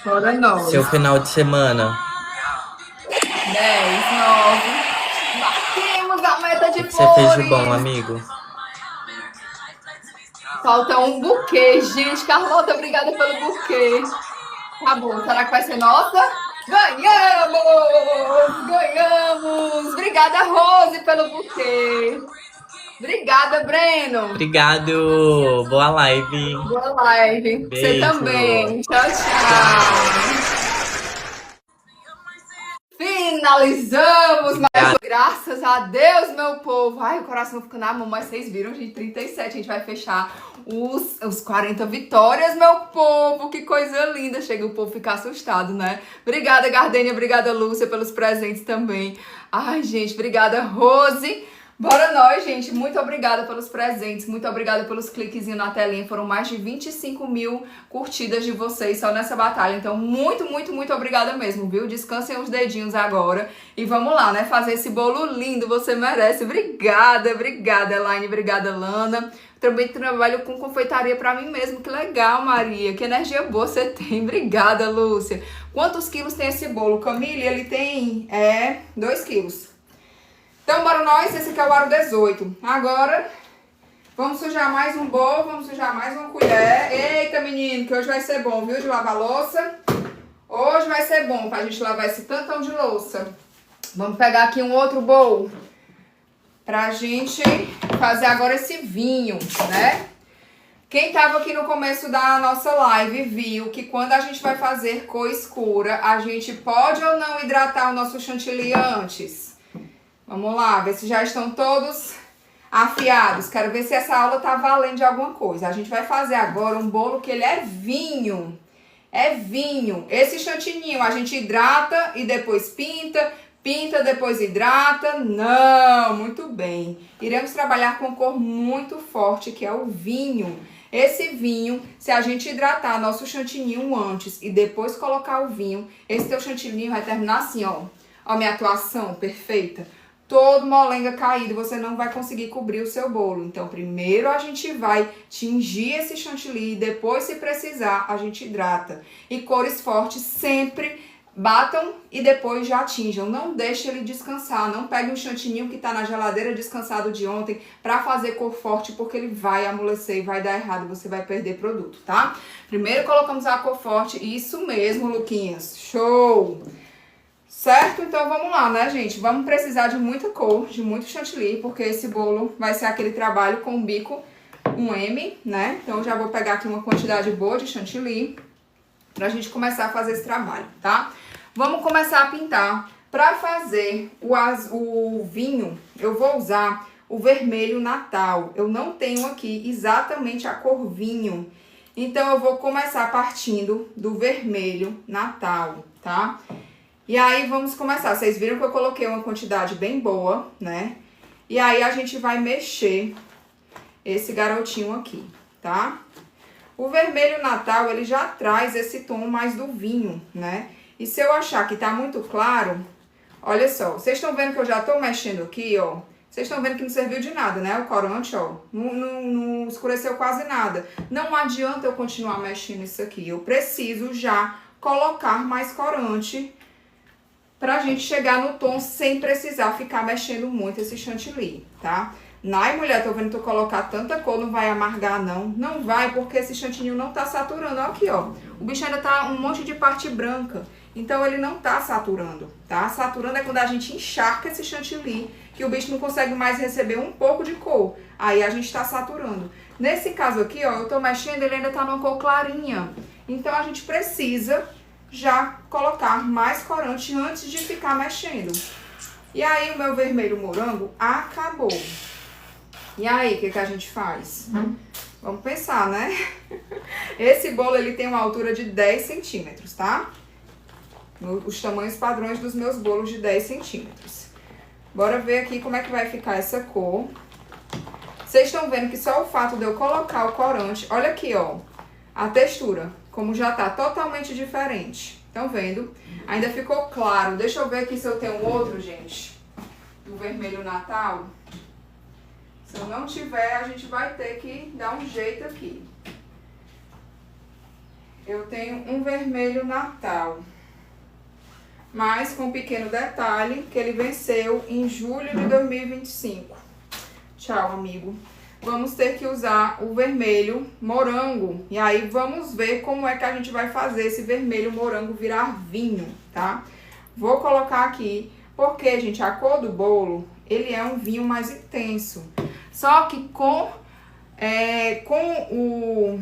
Bora nós. Seu final de semana. 10, 9. Batemos a meta de O que flores. você fez de bom, amigo? Falta um buquê, gente. Carlota, obrigada pelo buquê. Tá bom, será que vai ser nossa? Ganhamos! Ganhamos! Obrigada, Rose, pelo buquê. Obrigada, Breno. Obrigado. Boa live. Boa live. Você Beijo. também. Tchau, tchau. Finalizamos, mas graças a Deus, meu povo. Ai, o coração fica na mão, mas vocês viram, gente, 37. A gente vai fechar os 40 vitórias, meu povo. Que coisa linda. Chega o povo ficar assustado, né? Obrigada, Gardênia. Obrigada, Lúcia, pelos presentes também. Ai, gente, obrigada, Rose. Bora nós, gente. Muito obrigada pelos presentes, muito obrigada pelos cliquezinhos na telinha. Foram mais de 25 mil curtidas de vocês só nessa batalha. Então, muito, muito, muito obrigada mesmo, viu? Descansem os dedinhos agora. E vamos lá, né? Fazer esse bolo lindo, você merece. Obrigada, obrigada, Elaine. Obrigada, Lana. Também trabalho com confeitaria pra mim mesmo. Que legal, Maria. Que energia boa você tem. Obrigada, Lúcia. Quantos quilos tem esse bolo? Camille, ele tem 2 quilos. Então, bora nós, esse aqui é o aro 18. Agora, vamos sujar mais um bowl, vamos sujar mais uma colher. Eita, menino, que hoje vai ser bom, viu, de lavar louça. Hoje vai ser bom pra gente lavar esse tantão de louça. Vamos pegar aqui um outro bowl pra gente fazer agora esse vinho, né? Quem tava aqui no começo da nossa live viu que quando a gente vai fazer cor escura, a gente pode ou não hidratar o nosso chantilly antes? Vamos lá, ver se já estão todos afiados. Quero ver se essa aula tá valendo de alguma coisa. A gente vai fazer agora um bolo que ele é vinho. É vinho. Esse chantininho a gente hidrata e depois pinta. Pinta, depois hidrata. Não, muito bem. Iremos trabalhar com cor muito forte, que é o vinho. Esse vinho, se a gente hidratar nosso chantininho antes e depois colocar o vinho, esse teu chantininho vai terminar assim, ó. Ó, minha atuação perfeita. Todo molenga caído, você não vai conseguir cobrir o seu bolo. Então, primeiro a gente vai tingir esse chantilly, depois, se precisar, a gente hidrata. E cores fortes sempre batam e depois já tinjam. Não deixe ele descansar, não pegue um chantininho que tá na geladeira descansado de ontem pra fazer cor forte, porque ele vai amolecer e vai dar errado, você vai perder produto, tá? Primeiro colocamos a cor forte, isso mesmo, Luquinhas, show! Certo? Então vamos lá, né, gente? Vamos precisar de muita cor, de muito chantilly, porque esse bolo vai ser aquele trabalho com o bico 1M, né? Então eu já vou pegar aqui uma quantidade boa de chantilly pra gente começar a fazer esse trabalho, tá? Vamos começar a pintar. Pra fazer o vinho, eu vou usar o vermelho Natal. Eu não tenho aqui exatamente a cor vinho. Então, eu vou começar partindo do vermelho Natal, tá? E aí, vamos começar. Vocês viram que eu coloquei uma quantidade bem boa, né? E aí, a gente vai mexer esse garotinho aqui, tá? O vermelho Natal, ele já traz esse tom mais do vinho, né? E se eu achar que tá muito claro, olha só. Vocês estão vendo que eu já tô mexendo aqui, ó. Vocês estão vendo que não serviu de nada, né? O corante, ó, não escureceu quase nada. Não adianta eu continuar mexendo isso aqui. Eu preciso já colocar mais corante pra gente chegar no tom sem precisar ficar mexendo muito esse chantilly, tá? Ai, mulher, tô vendo que tu colocar tanta cor, não vai amargar, não. Não vai, porque esse chantilly não tá saturando. Ó, aqui, ó. O bicho ainda tá um monte de parte branca. Então, ele não tá saturando, tá? Saturando é quando a gente encharca esse chantilly, que o bicho não consegue mais receber um pouco de cor. Aí, a gente tá saturando. Nesse caso aqui, ó, eu tô mexendo, ele ainda tá numa cor clarinha. Então, a gente precisa já colocar mais corante antes de ficar mexendo. E aí, o meu vermelho morango acabou. E aí, o que que a gente faz? Vamos pensar, né? Esse bolo, ele tem uma altura de 10 centímetros, tá? Os tamanhos padrões dos meus bolos de 10 centímetros. Bora ver aqui como é que vai ficar essa cor. Vocês estão vendo que só o fato de eu colocar o corante... Olha aqui, ó. A textura, como já tá totalmente diferente. Estão vendo? Ainda ficou claro. Deixa eu ver aqui se eu tenho outro, gente. Do vermelho Natal. Se eu não tiver, a gente vai ter que dar um jeito aqui. Eu tenho um vermelho Natal. Mas com um pequeno detalhe, que ele venceu em julho de 2025. Tchau, amigo. Vamos ter que usar o vermelho morango. E aí, vamos ver como é que a gente vai fazer esse vermelho morango virar vinho, tá? Vou colocar aqui, porque, gente, a cor do bolo, ele é um vinho mais intenso. Só que com o...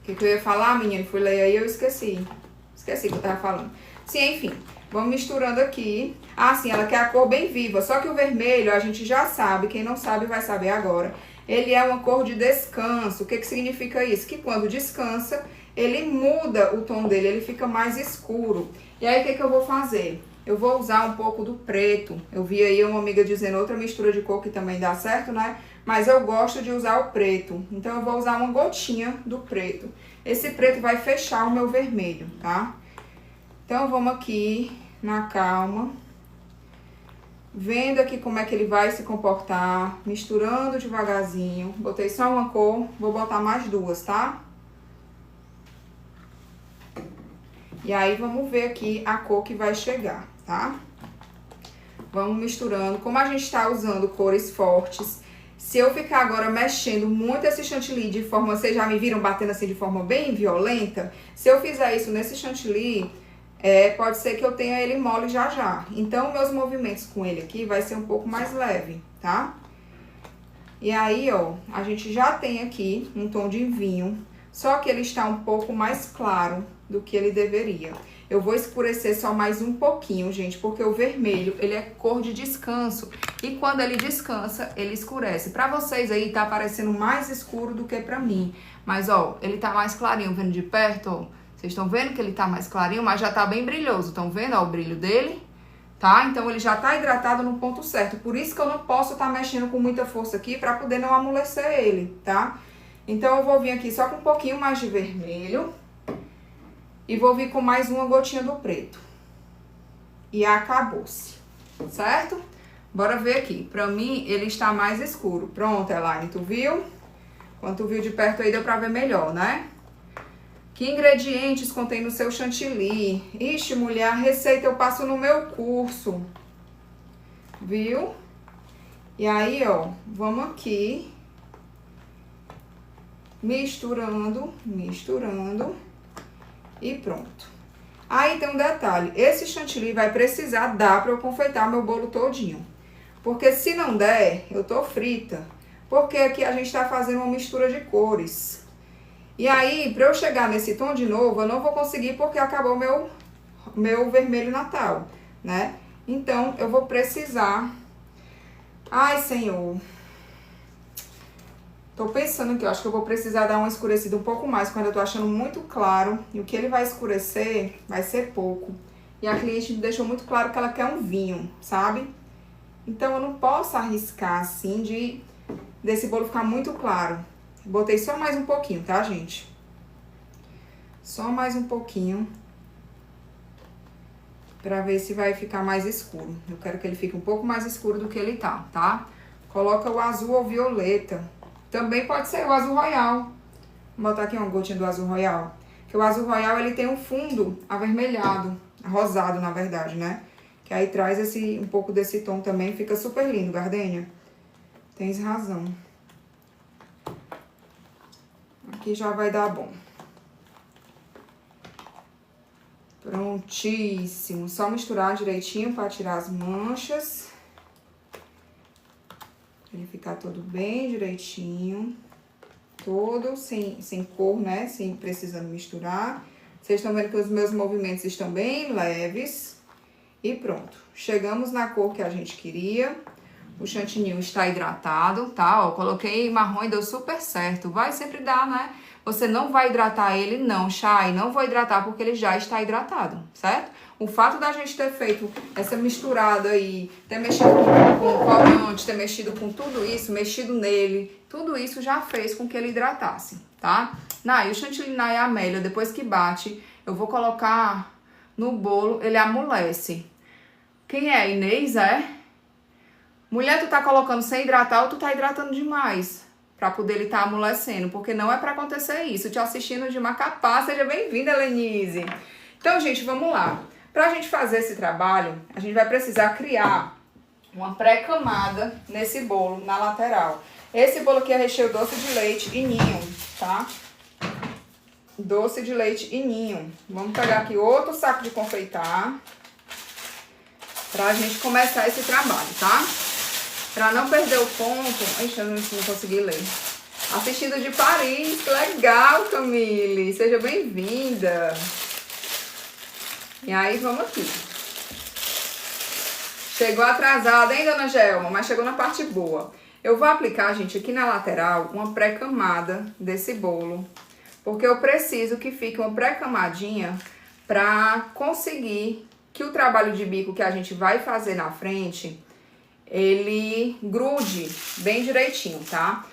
O que eu ia falar, menino? Fui ler aí, eu esqueci. Esqueci o que eu tava falando. Sim, enfim, vamos misturando aqui. Ah, sim, ela quer a cor bem viva. Só que o vermelho, a gente já sabe, quem não sabe vai saber agora. Ele é uma cor de descanso. O que que significa isso? Que quando descansa, ele muda o tom dele, ele fica mais escuro. E aí, o que que eu vou fazer? Eu vou usar um pouco do preto. Eu vi aí uma amiga dizendo outra mistura de cor que também dá certo, né? Mas eu gosto de usar o preto. Então, eu vou usar uma gotinha do preto. Esse preto vai fechar o meu vermelho, tá? Então, vamos aqui na calma, vendo aqui como é que ele vai se comportar, misturando devagarzinho. Botei só uma cor, vou botar mais duas, tá? E aí, vamos ver aqui a cor que vai chegar, tá? Vamos misturando. Como a gente tá usando cores fortes, se eu ficar agora mexendo muito esse chantilly de forma... Vocês já me viram batendo assim de forma bem violenta? Se eu fizer isso nesse chantilly... pode ser que eu tenha ele mole já já. Então, meus movimentos com ele aqui vai ser um pouco mais leve, tá? E aí, ó, a gente já tem aqui um tom de vinho, só que ele está um pouco mais claro do que ele deveria. Eu vou escurecer só mais um pouquinho, gente, porque o vermelho, ele é cor de descanso. E quando ele descansa, ele escurece. Pra vocês aí, tá parecendo mais escuro do que pra mim. Mas, ó, ele tá mais clarinho, vendo de perto, ó. Vocês estão vendo que ele tá mais clarinho, mas já tá bem brilhoso. Estão vendo, ó, o brilho dele? Tá? Então, ele já tá hidratado no ponto certo. Por isso que eu não posso tá mexendo com muita força aqui pra poder não amolecer ele, tá? Então, eu vou vir aqui só com um pouquinho mais de vermelho. E vou vir com mais uma gotinha do preto. E acabou-se. Certo? Bora ver aqui. Pra mim, ele está mais escuro. Pronto, Elaine, tu viu? Quando tu viu de perto aí, deu pra ver melhor, né? Que ingredientes contém no seu chantilly? Ixi, mulher, a receita eu passo no meu curso. Viu? E aí, ó, vamos aqui. Misturando, misturando. E pronto. Aí tem um detalhe. Esse chantilly vai precisar dar pra eu confeitar meu bolo todinho. Porque se não der, eu tô frita. Porque aqui a gente tá fazendo uma mistura de cores. E aí, pra eu chegar nesse tom de novo, eu não vou conseguir porque acabou meu vermelho Natal, né? Então, eu vou precisar Ai, Senhor. Tô pensando aqui, eu acho que eu vou precisar dar uma escurecida um pouco mais, quando eu tô achando muito claro. E o que ele vai escurecer vai ser pouco. E a cliente me deixou muito claro que ela quer um vinho, sabe? Então eu não posso arriscar assim desse bolo ficar muito claro. Botei só mais um pouquinho, tá, gente? Só mais um pouquinho. Pra ver se vai ficar mais escuro. Eu quero que ele fique um pouco mais escuro do que ele tá? Coloca o azul ou violeta. Também pode ser o azul royal. Vou botar aqui uma gotinha do azul royal. Porque o azul royal, ele tem um fundo avermelhado. Rosado, na verdade, né? Que aí traz um pouco desse tom também. Fica super lindo, Gardênia. Tens razão. Aqui já vai dar bom. Prontíssimo. Só misturar direitinho para tirar as manchas. Ele ficar todo bem direitinho. Todo sem cor, né? Sem precisando misturar. Vocês estão vendo que os meus movimentos estão bem leves. E pronto. Chegamos na cor que a gente queria. O chantininho está hidratado, tá? Ó, coloquei marrom e deu super certo. Vai sempre dar, né? Você não vai hidratar ele, não, Chay. Não vou hidratar porque ele já está hidratado, certo? O fato da gente ter feito essa misturada aí, ter mexido com o corante, ter mexido com tudo isso, mexido nele, tudo isso já fez com que ele hidratasse, tá? E o chantilly e a Amélia, depois que bate, eu vou colocar no bolo, ele amolece. Quem é? Inês, é? Mulher, tu tá colocando sem hidratar ou tu tá hidratando demais? Pra poder ele tá amolecendo, porque não é pra acontecer isso. Te assistindo de Macapá, seja bem-vinda, Lenise. Então, gente, vamos lá. Pra gente fazer esse trabalho, a gente vai precisar criar uma pré-camada nesse bolo, na lateral. Esse bolo aqui é recheio doce de leite e ninho, tá? Doce de leite e ninho. Vamos pegar aqui outro saco de confeitar pra gente começar esse trabalho, tá? Pra não perder o ponto... Ixi, eu não consegui ler. Assistindo de Paris, que legal, Camille. Seja bem-vinda. E aí, vamos aqui. Chegou atrasada, hein, dona Gelma? Mas chegou na parte boa. Eu vou aplicar, gente, aqui na lateral, uma pré-camada desse bolo. Porque eu preciso que fique uma pré-camadinha pra conseguir que o trabalho de bico que a gente vai fazer na frente, ele grude bem direitinho, tá?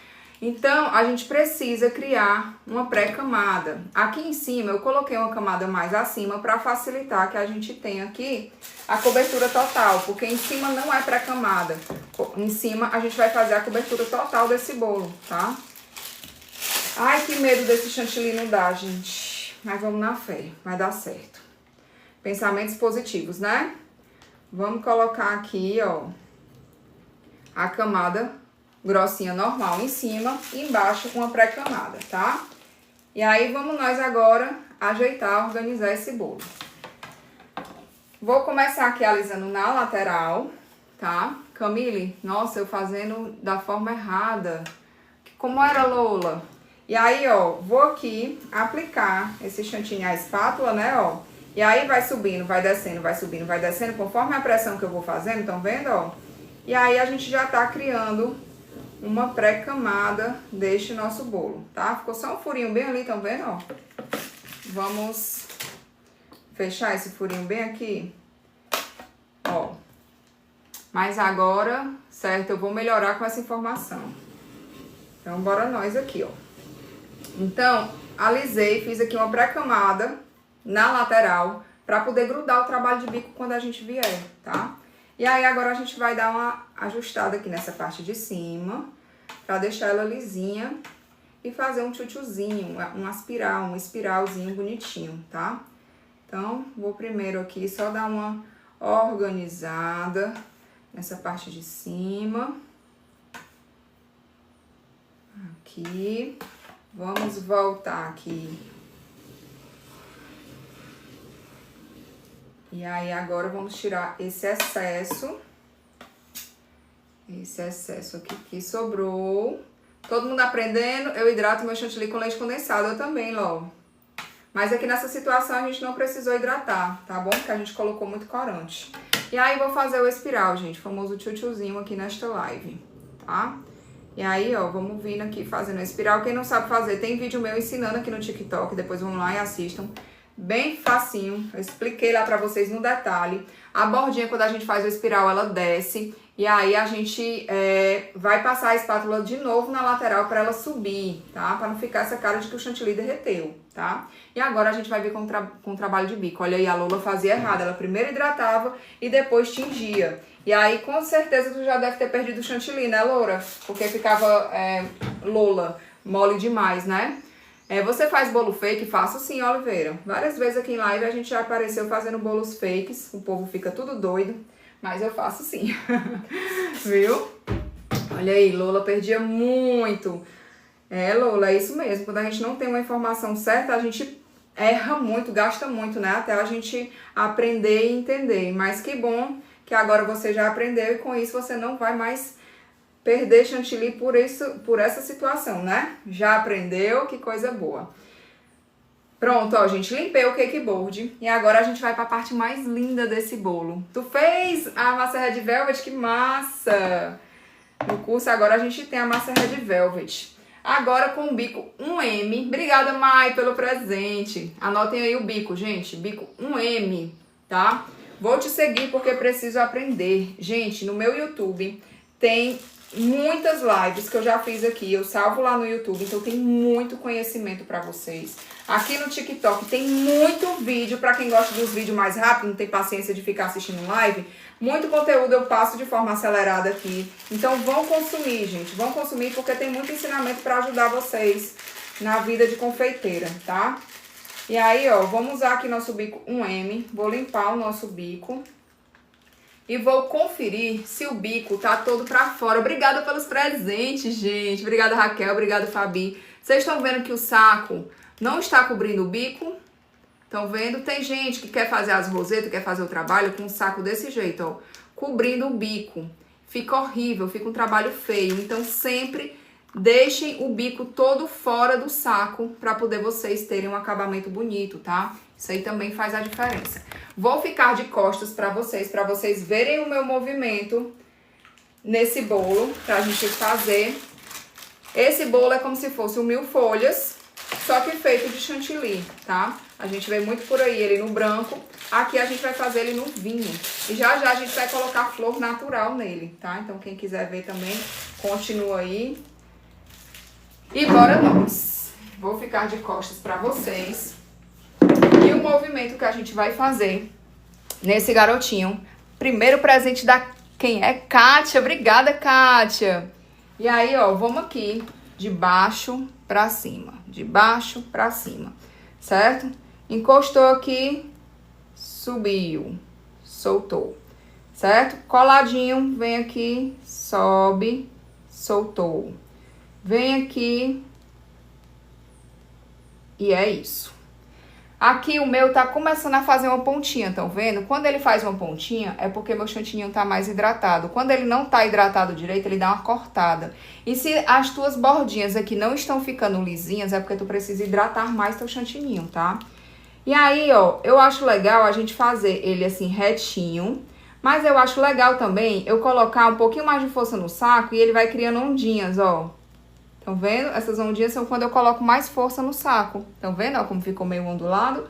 Então, a gente precisa criar uma pré-camada. Aqui em cima, eu coloquei uma camada mais acima para facilitar que a gente tenha aqui a cobertura total, porque em cima não é pré-camada. Em cima, a gente vai fazer a cobertura total desse bolo, tá? Ai, que medo desse chantilly não dá, gente. Mas vamos na fé, vai dar certo. Pensamentos positivos, né? Vamos colocar aqui, ó, a camada grossinha normal em cima e embaixo uma pré-camada, tá? E aí, vamos nós agora ajeitar, organizar esse bolo. Vou começar aqui alisando na lateral, tá? Camille, nossa, eu fazendo da forma errada. Como era, Lola? E aí, ó, vou aqui aplicar esse chantilly à espátula, né, ó. E aí vai subindo, vai descendo, vai subindo, vai descendo, conforme a pressão que eu vou fazendo, estão vendo, ó? E aí a gente já tá criando uma pré-camada deste nosso bolo, tá? Ficou só um furinho bem ali, estão vendo, ó? Vamos fechar esse furinho bem aqui, ó. Mas agora, certo, eu vou melhorar com essa informação. Então, bora nós aqui, ó. Então, alisei, fiz aqui uma pré-camada na lateral pra poder grudar o trabalho de bico quando a gente vier, tá? E aí, agora a gente vai dar uma ajustada aqui nessa parte de cima, pra deixar ela lisinha e fazer um tchutchuzinho, um espiralzinho bonitinho, tá? Então, vou primeiro aqui só dar uma organizada nessa parte de cima. Aqui. Vamos voltar aqui. E aí, agora vamos tirar esse excesso. Esse excesso aqui que sobrou. Todo mundo aprendendo? Eu hidrato meu chantilly com leite condensado. Eu também, Ló. Mas aqui nessa situação a gente não precisou hidratar, tá bom? Porque a gente colocou muito corante. E aí, vou fazer o espiral, gente, o famoso tchutchuzinho aqui nesta live, tá? E aí, ó, vamos vindo aqui fazendo a espiral. Quem não sabe fazer, tem vídeo meu ensinando aqui no TikTok, depois vão lá e assistam. Bem facinho, eu expliquei lá pra vocês no detalhe. A bordinha, quando a gente faz o espiral, ela desce. E aí, a gente vai passar a espátula de novo na lateral pra ela subir, tá? Pra não ficar essa cara de que o chantilly derreteu, tá? E agora, a gente vai vir com o trabalho de bico. Olha aí, a Lola fazia errado. Ela primeiro hidratava e depois tingia. E aí, com certeza, tu já deve ter perdido o chantilly, né, Loura? Porque ficava, Lola, mole demais, né? Você faz bolo fake? Faço sim, Oliveira. Várias vezes aqui em live a gente já apareceu fazendo bolos fakes. O povo fica tudo doido, mas eu faço sim. Viu? Olha aí, Lola perdia muito. Lola, é isso mesmo. Quando a gente não tem uma informação certa, a gente erra muito, gasta muito, né? Até a gente aprender e entender. Mas que bom que agora você já aprendeu e com isso você não vai mais perder chantilly por essa situação, né? Já aprendeu, que coisa boa. Pronto, ó, gente, limpei o cake board e agora a gente vai para a parte mais linda desse bolo. Tu fez a massa Red Velvet? Que massa! No curso agora a gente tem a massa Red Velvet. Agora com o bico 1M. Obrigada, Mai, pelo presente. Anotem aí o bico, gente. Bico 1M, tá? Vou te seguir porque preciso aprender. Gente, no meu YouTube tem muitas lives que eu já fiz aqui, eu salvo lá no YouTube, então tem muito conhecimento pra vocês. Aqui no TikTok tem muito vídeo, pra quem gosta dos vídeos mais rápido, não tem paciência de ficar assistindo live, muito conteúdo eu passo de forma acelerada aqui. Então vão consumir, gente, vão consumir porque tem muito ensinamento pra ajudar vocês na vida de confeiteira, tá? E aí, ó, vamos usar aqui nosso bico 1M, vou limpar o nosso bico. E vou conferir se o bico tá todo pra fora. Obrigada pelos presentes, gente. Obrigada, Raquel. Obrigada, Fabi. Vocês estão vendo que o saco não está cobrindo o bico? Estão vendo? Tem gente que quer fazer as rosetas, quer fazer o trabalho com um saco desse jeito, ó. Cobrindo o bico. Fica horrível, fica um trabalho feio. Então, sempre deixem o bico todo fora do saco pra poder vocês terem um acabamento bonito, tá? Isso aí também faz a diferença. Vou ficar de costas pra vocês verem o meu movimento nesse bolo, pra gente fazer. Esse bolo é como se fosse um 1000 folhas, só que feito de chantilly, tá? A gente vê muito por aí ele no branco, aqui a gente vai fazer ele no vinho. E já já a gente vai colocar flor natural nele, tá? Então quem quiser ver também, continua aí. E bora nós! Vou ficar de costas pra vocês. E o movimento que a gente vai fazer nesse garotinho. Primeiro presente da quem é? Kátia. Obrigada, Kátia. E aí, ó, vamos aqui de baixo pra cima. De baixo pra cima. Certo? Encostou aqui, subiu, soltou. Certo? Coladinho, vem aqui, sobe, soltou. Vem aqui. E é isso. Aqui o meu tá começando a fazer uma pontinha, estão vendo? Quando ele faz uma pontinha, é porque meu chantilly tá mais hidratado. Quando ele não tá hidratado direito, ele dá uma cortada. E se as tuas bordinhas aqui não estão ficando lisinhas, é porque tu precisa hidratar mais teu chantilly, tá? E aí, ó, eu acho legal a gente fazer ele assim retinho, mas eu acho legal também eu colocar um pouquinho mais de força no saco e ele vai criando ondinhas, ó. Estão vendo? Essas ondinhas são quando eu coloco mais força no saco. Estão vendo, ó, como ficou meio ondulado?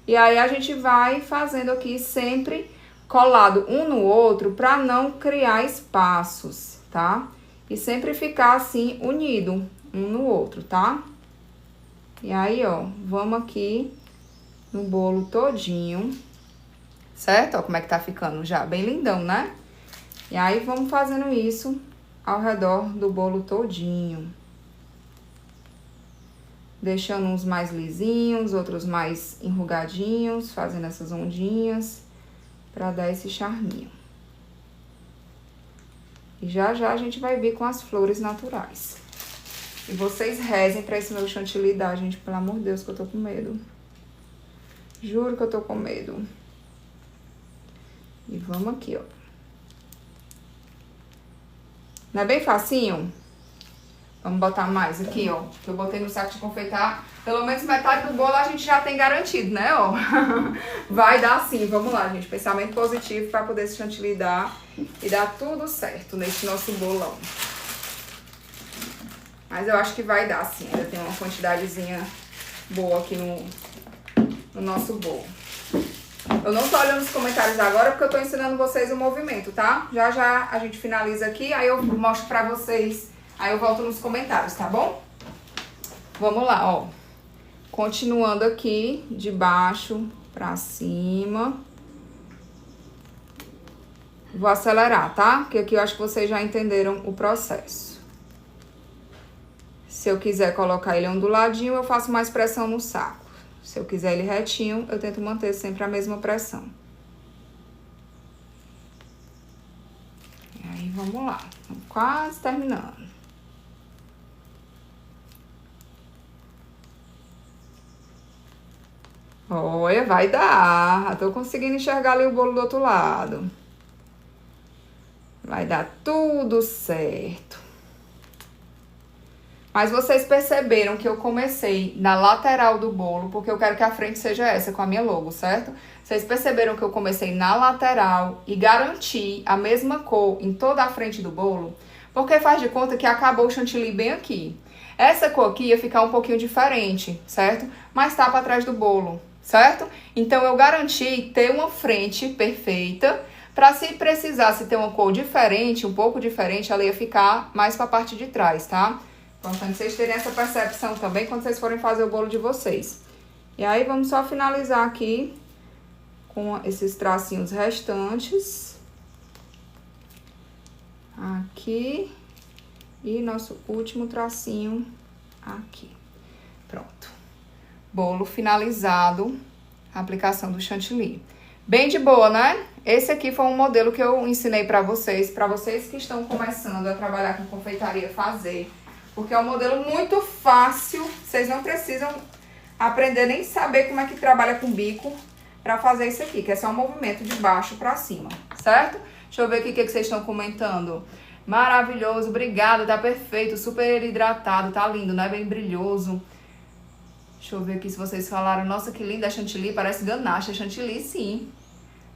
E aí a gente vai fazendo aqui sempre colado um no outro pra não criar espaços, tá? E sempre ficar assim unido um no outro, tá? E aí, ó, vamos aqui no bolo todinho, certo? Ó, como é que tá ficando já, bem lindão, né? E aí vamos fazendo isso ao redor do bolo todinho. Deixando uns mais lisinhos, outros mais enrugadinhos, fazendo essas ondinhas pra dar esse charminho. E já já a gente vai vir com as flores naturais. E vocês rezem pra esse meu chantilly dar, gente, pelo amor de Deus, que eu tô com medo. Juro que eu tô com medo. E vamos aqui, ó. Não é bem facinho? Vamos botar mais aqui, ó. Que eu botei no saco de confeitar. Pelo menos metade do bolo a gente já tem garantido, né, ó. Vai dar sim. Vamos lá, gente. Pensamento positivo para poder esse chantilly dar e dar tudo certo nesse nosso bolão. Mas eu acho que vai dar sim. Ainda tem uma quantidadezinha boa aqui no nosso bolo. Eu não tô olhando os comentários agora porque eu tô ensinando vocês o movimento, tá? Já já a gente finaliza aqui, aí eu mostro pra vocês, aí eu volto nos comentários, tá bom? Vamos lá, ó. Continuando aqui, de baixo pra cima. Vou acelerar, tá? Porque aqui eu acho que vocês já entenderam o processo. Se eu quiser colocar ele onduladinho, eu faço mais pressão no saco. Se eu quiser ele retinho, eu tento manter sempre a mesma pressão. E aí, vamos lá. Estamos quase terminando. Olha, vai dar. Já tô conseguindo enxergar ali o bolo do outro lado. Vai dar tudo certo. Mas vocês perceberam que eu comecei na lateral do bolo, porque eu quero que a frente seja essa, com a minha logo, certo? Vocês perceberam que eu comecei na lateral e garanti a mesma cor em toda a frente do bolo? Porque faz de conta que acabou o chantilly bem aqui. Essa cor aqui ia ficar um pouquinho diferente, certo? Mas tá pra trás do bolo, certo? Então eu garanti ter uma frente perfeita, pra se precisasse ter uma cor diferente, um pouco diferente, ela ia ficar mais pra parte de trás, tá? Importante vocês terem essa percepção também quando vocês forem fazer o bolo de vocês. E aí, vamos só finalizar aqui com esses tracinhos restantes. Aqui. E nosso último tracinho aqui. Pronto. Bolo finalizado. A aplicação do chantilly. Bem de boa, né? Esse aqui foi um modelo que eu ensinei pra vocês que estão começando a trabalhar com confeitaria, fazer. Porque é um modelo muito fácil, vocês não precisam aprender nem saber como é que trabalha com bico pra fazer isso aqui, que é só um movimento de baixo pra cima, certo? Deixa eu ver aqui o que vocês estão comentando. Maravilhoso, obrigada, tá perfeito, super hidratado, tá lindo, né? Bem brilhoso. Deixa eu ver aqui se vocês falaram, nossa, que linda a chantilly, parece ganache, a chantilly sim.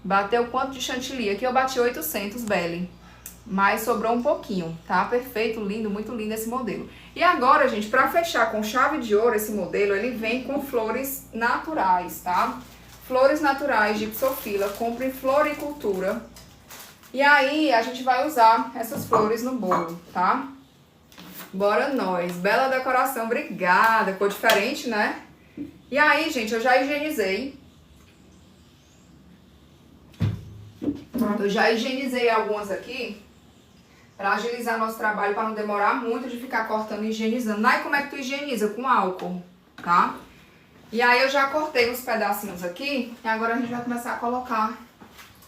Bateu quanto de chantilly? Aqui eu bati 800, Belly. Mas sobrou um pouquinho, tá? Perfeito, lindo, muito lindo esse modelo. E agora, gente, pra fechar com chave de ouro esse modelo, ele vem com flores naturais, tá? Flores naturais de Gipsofila, compra em floricultura. E aí, a gente vai usar essas flores no bolo, tá? Bora nós. Bela decoração, obrigada. Cor diferente, né? E aí, gente, eu já higienizei. Eu já higienizei algumas aqui. Pra agilizar nosso trabalho, pra não demorar muito de ficar cortando e higienizando. Aí como é que tu higieniza? Com álcool, tá? E aí eu já cortei uns pedacinhos aqui. E agora a gente vai começar a colocar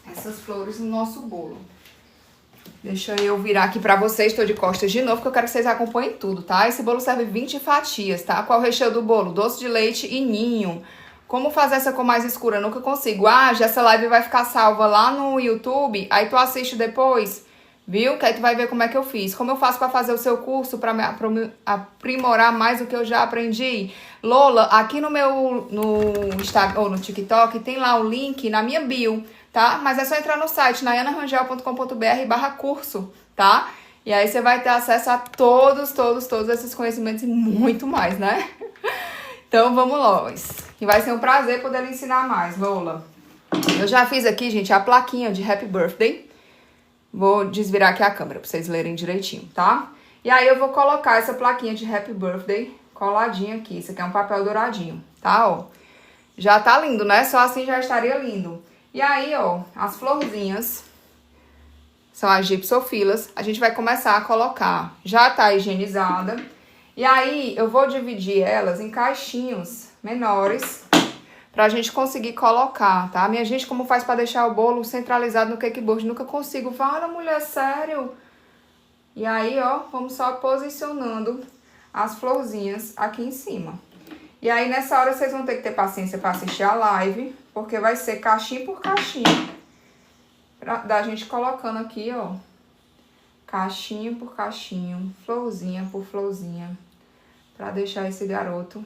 essas flores no nosso bolo. Deixa eu virar aqui pra vocês. Tô de costas de novo, porque eu quero que vocês acompanhem tudo, tá? Esse bolo serve 20 fatias, tá? Qual é o recheio do bolo? Doce de leite e ninho. Como fazer essa cor mais escura? Eu nunca consigo. Ah, já essa live vai ficar salva lá no YouTube. Aí tu assiste depois... Viu? Que aí tu vai ver como é que eu fiz. Como eu faço pra fazer o seu curso, pra me aprimorar mais do que eu já aprendi? Lola, aqui no meu Instagram ou no TikTok, tem lá o link na minha bio, tá? Mas é só entrar no site, naianarangel.com.br/curso, tá? E aí você vai ter acesso a todos esses conhecimentos e muito mais, né? Então vamos lá. E vai ser um prazer poder lhe ensinar mais, Lola. Eu já fiz aqui, gente, a plaquinha de Happy Birthday. Vou desvirar aqui a câmera pra vocês lerem direitinho, tá? E aí eu vou colocar essa plaquinha de Happy Birthday coladinha aqui. Isso aqui é um papel douradinho, tá? Ó, já tá lindo, né? Só assim já estaria lindo. E aí, ó, as florzinhas são as gipsofilas. A gente vai começar a colocar. Já tá higienizada. E aí eu vou dividir elas em caixinhos menores pra gente conseguir colocar, tá? Minha gente, como faz pra deixar o bolo centralizado no cake board? Nunca consigo. Fala, mulher, sério? E aí, ó, vamos só posicionando as florzinhas aqui em cima. E aí, nessa hora, vocês vão ter que ter paciência pra assistir a live, porque vai ser caixinha por caixinha. Da gente colocando aqui, ó, Cachinho por cachinho, florzinha por florzinha, pra deixar esse garoto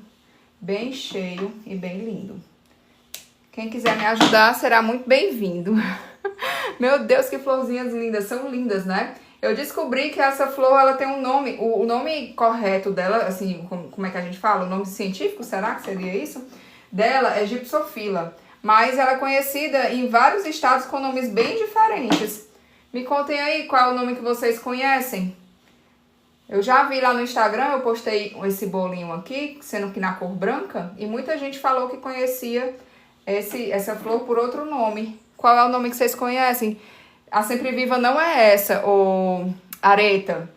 bem cheio e bem lindo. Quem quiser me ajudar será muito bem-vindo. Meu Deus, que florzinhas lindas, são lindas, né? Eu descobri que essa flor, ela tem um nome, o nome correto dela, assim, como é que a gente fala? O nome científico, será que seria isso? Dela é Gypsophila, mas ela é conhecida em vários estados com nomes bem diferentes. Me contem aí qual é o nome que vocês conhecem. Eu já vi lá no Instagram, eu postei esse bolinho aqui, sendo que na cor branca, e muita gente falou que conhecia essa flor por outro nome. Qual é o nome que vocês conhecem? A Sempre Viva não é essa, ou Areta.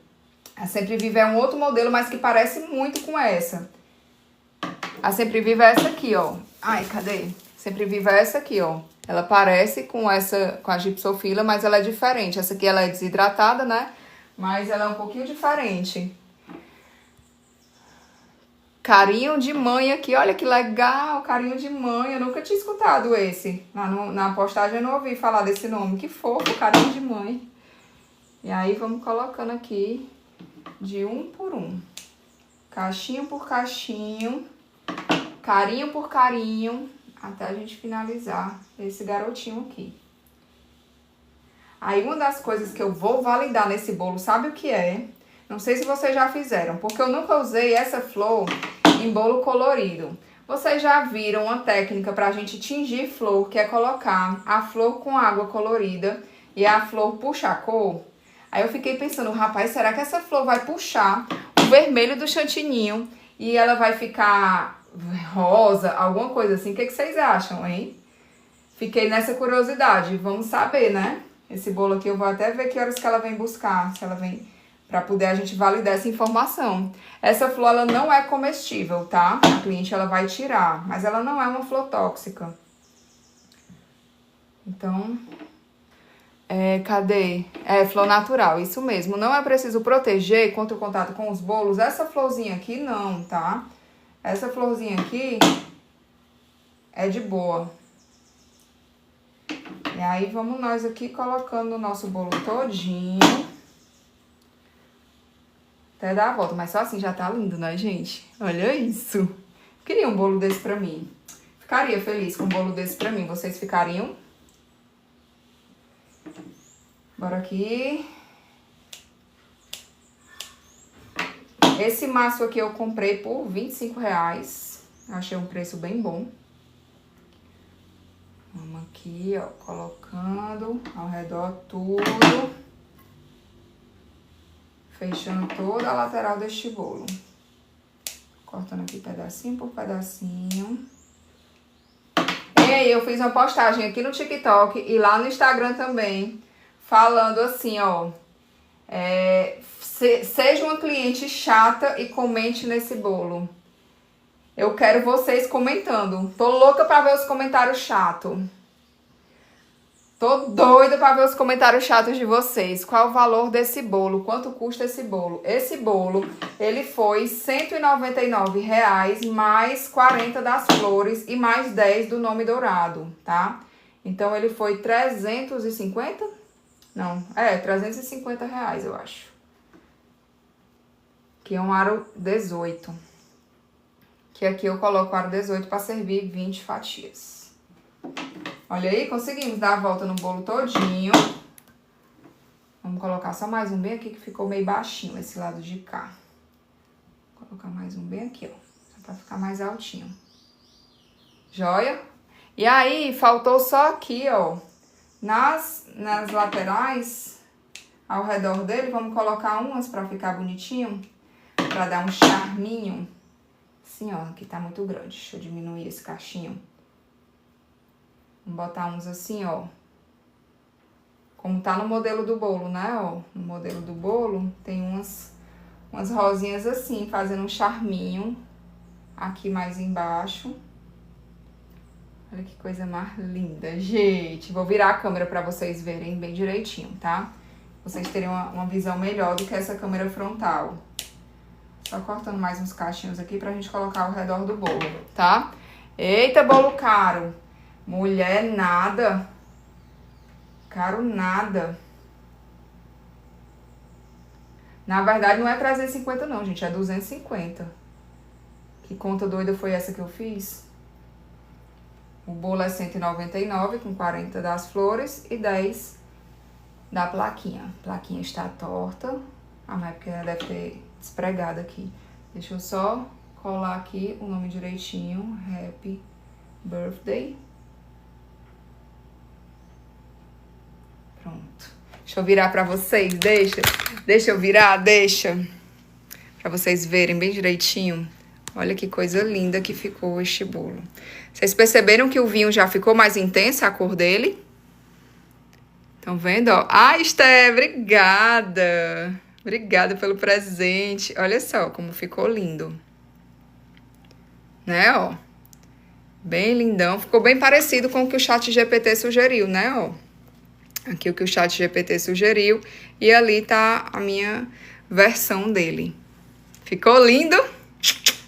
A Sempre Viva é um outro modelo, mas que parece muito com essa. A Sempre Viva é essa aqui, ó. Ai, cadê? Sempre Viva é essa aqui, ó. Ela parece com a Gypsophila, mas ela é diferente. Essa aqui ela é desidratada, né? Mas ela é um pouquinho diferente. Carinho de mãe aqui, olha que legal, carinho de mãe. Eu nunca tinha escutado esse. Na postagem eu não ouvi falar desse nome. Que fofo, carinho de mãe. E aí vamos colocando aqui de um por um. Cachinho por cachinho, carinho por carinho, até a gente finalizar esse garotinho aqui. Aí uma das coisas que eu vou validar nesse bolo, sabe o que é? Não sei se vocês já fizeram, porque eu nunca usei essa flor em bolo colorido. Vocês já viram uma técnica pra gente tingir flor, que é colocar a flor com água colorida e a flor puxa a cor? Aí eu fiquei pensando, rapaz, será que essa flor vai puxar o vermelho do chantininho e ela vai ficar rosa, alguma coisa assim? O que vocês acham, hein? Fiquei nessa curiosidade, vamos saber, né? Esse bolo aqui eu vou até ver que horas que ela vem buscar, se ela vem, pra poder a gente validar essa informação. Essa flor, ela não é comestível, tá? A cliente, ela vai tirar, mas ela não é uma flor tóxica. Então, cadê? É flor natural, isso mesmo. Não é preciso proteger contra o contato com os bolos. Essa florzinha aqui, não, tá? Essa florzinha aqui é de boa. E aí, vamos nós aqui colocando o nosso bolo todinho. Até dar a volta, mas só assim já tá lindo, né, gente? Olha isso. Queria um bolo desse pra mim. Ficaria feliz com um bolo desse pra mim. Vocês ficariam? Bora aqui. Esse maço aqui eu comprei por R$25. Achei um preço bem bom. Vamos aqui, ó, colocando ao redor tudo. Fechando toda a lateral deste bolo. Cortando aqui pedacinho por pedacinho. E eu fiz uma postagem aqui no TikTok e lá no Instagram também, falando assim, ó. Seja uma cliente chata e comente nesse bolo. Eu quero vocês comentando. Tô louca pra ver os comentários chatos. Tô doida pra ver os comentários chatos de vocês. Qual o valor desse bolo? Quanto custa esse bolo? Esse bolo, ele foi R$199, mais 40 das flores e mais 10 do nome dourado, tá? Então, ele foi 350? Não, R$350, eu acho. Que é um aro 18. Que aqui eu coloco o aro 18 pra servir 20 fatias. Olha aí, conseguimos dar a volta no bolo todinho. Vamos colocar só mais um bem aqui, que ficou meio baixinho esse lado de cá. Vou colocar mais um bem aqui, ó. Só pra ficar mais altinho. Joia? E aí, faltou só aqui, ó. Nas laterais, ao redor dele, vamos colocar umas pra ficar bonitinho. Pra dar um charminho. Assim, ó, aqui tá muito grande. Deixa eu diminuir esse cachinho. Vamos botar uns assim, ó. Como tá no modelo do bolo, né, ó. No modelo do bolo, tem umas rosinhas assim, fazendo um charminho. Aqui mais embaixo. Olha que coisa mais linda, gente. Vou virar a câmera pra vocês verem bem direitinho, tá? Vocês terem uma visão melhor do que essa câmera frontal. Só cortando mais uns cachinhos aqui pra gente colocar ao redor do bolo, tá? Eita, bolo caro! Mulher, nada. Caro nada. Na verdade, não é 350 não, gente. É 250. Que conta doida foi essa que eu fiz? O bolo é 199, com 40 das flores e 10 da plaquinha. A plaquinha está torta. Ah, mas é porque ela deve ter despregado aqui. Deixa eu só colar aqui o nome direitinho. Happy Birthday. Pronto. Deixa eu virar pra vocês, deixa eu virar, pra vocês verem bem direitinho. Olha que coisa linda que ficou este bolo. Vocês perceberam que o vinho já ficou mais intensa a cor dele? Estão vendo, ó? Ah, Esté, obrigada. Obrigada pelo presente. Olha só como ficou lindo. Né, ó? Bem lindão. Ficou bem parecido com o que o ChatGPT sugeriu, né, ó? Aqui o que o ChatGPT sugeriu. E ali tá a minha versão dele. Ficou lindo?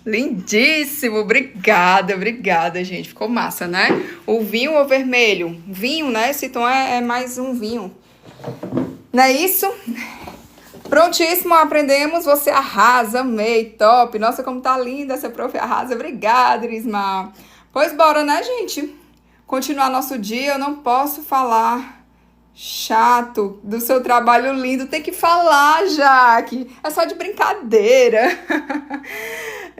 Lindíssimo! Obrigada, gente. Ficou massa, né? O vinho ou vermelho? Vinho, né? Esse tom é mais um vinho. Não é isso? Prontíssimo, aprendemos. Você arrasa, amei, top. Nossa, como tá linda essa prof. Arrasa. Obrigada, Irisma. Pois bora, né, gente? Continuar nosso dia. Eu não posso falar chato do seu trabalho lindo. Tem que falar, Jaque. É só de brincadeira.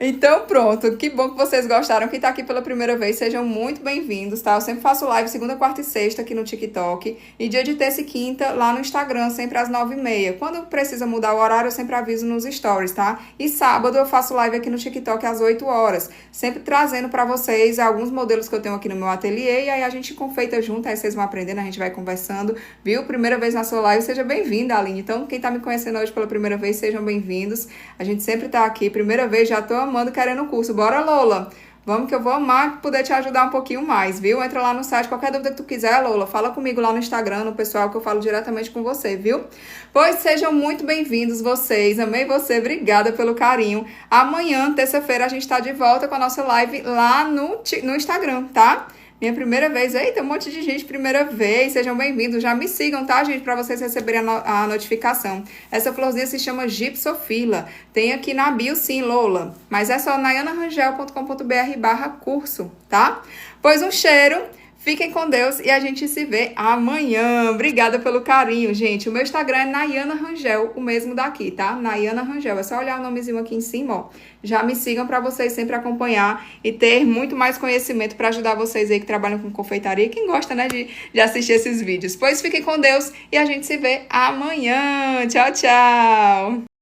Então, pronto. Que bom que vocês gostaram. Quem tá aqui pela primeira vez, sejam muito bem-vindos, tá? Eu sempre faço live segunda, quarta e sexta aqui no TikTok. E dia de terça e quinta lá no Instagram, sempre às 9h30. Quando precisa mudar o horário, eu sempre aviso nos stories, tá? E sábado eu faço live aqui no TikTok às 8 horas. Sempre trazendo pra vocês alguns modelos que eu tenho aqui no meu ateliê. E aí a gente confeita junto, aí vocês vão aprendendo, a gente vai conversando. Viu? Primeira vez na sua live, seja bem-vinda, Aline. Então, quem tá me conhecendo hoje pela primeira vez, sejam bem-vindos. A gente sempre tá aqui. Primeira vez, já tô amando, querendo o curso. Bora, Lola! Vamos que eu vou amar poder te ajudar um pouquinho mais, viu? Entra lá no site, qualquer dúvida que tu quiser, Lola, fala comigo lá no Instagram, no pessoal, que eu falo diretamente com você, viu? Pois sejam muito bem-vindos vocês, amei você, obrigada pelo carinho. Amanhã, terça-feira, a gente tá de volta com a nossa live lá no Instagram, tá? Minha primeira vez, eita, um monte de gente, primeira vez, sejam bem-vindos, já me sigam, tá, gente, para vocês receberem a notificação. Essa florzinha se chama Gipsofila, tem aqui na bio sim, Lola, mas é só naianarangel.com.br/curso, tá? Pois um cheiro, fiquem com Deus e a gente se vê amanhã. Obrigada pelo carinho, gente. O meu Instagram é Naiana Rangel, o mesmo daqui, tá? Naiana Rangel. É só olhar o nomezinho aqui em cima, ó. Já me sigam para vocês sempre acompanhar e ter muito mais conhecimento para ajudar vocês aí que trabalham com confeitaria e quem gosta, né, de assistir esses vídeos. Pois fiquem com Deus e a gente se vê amanhã. Tchau, tchau!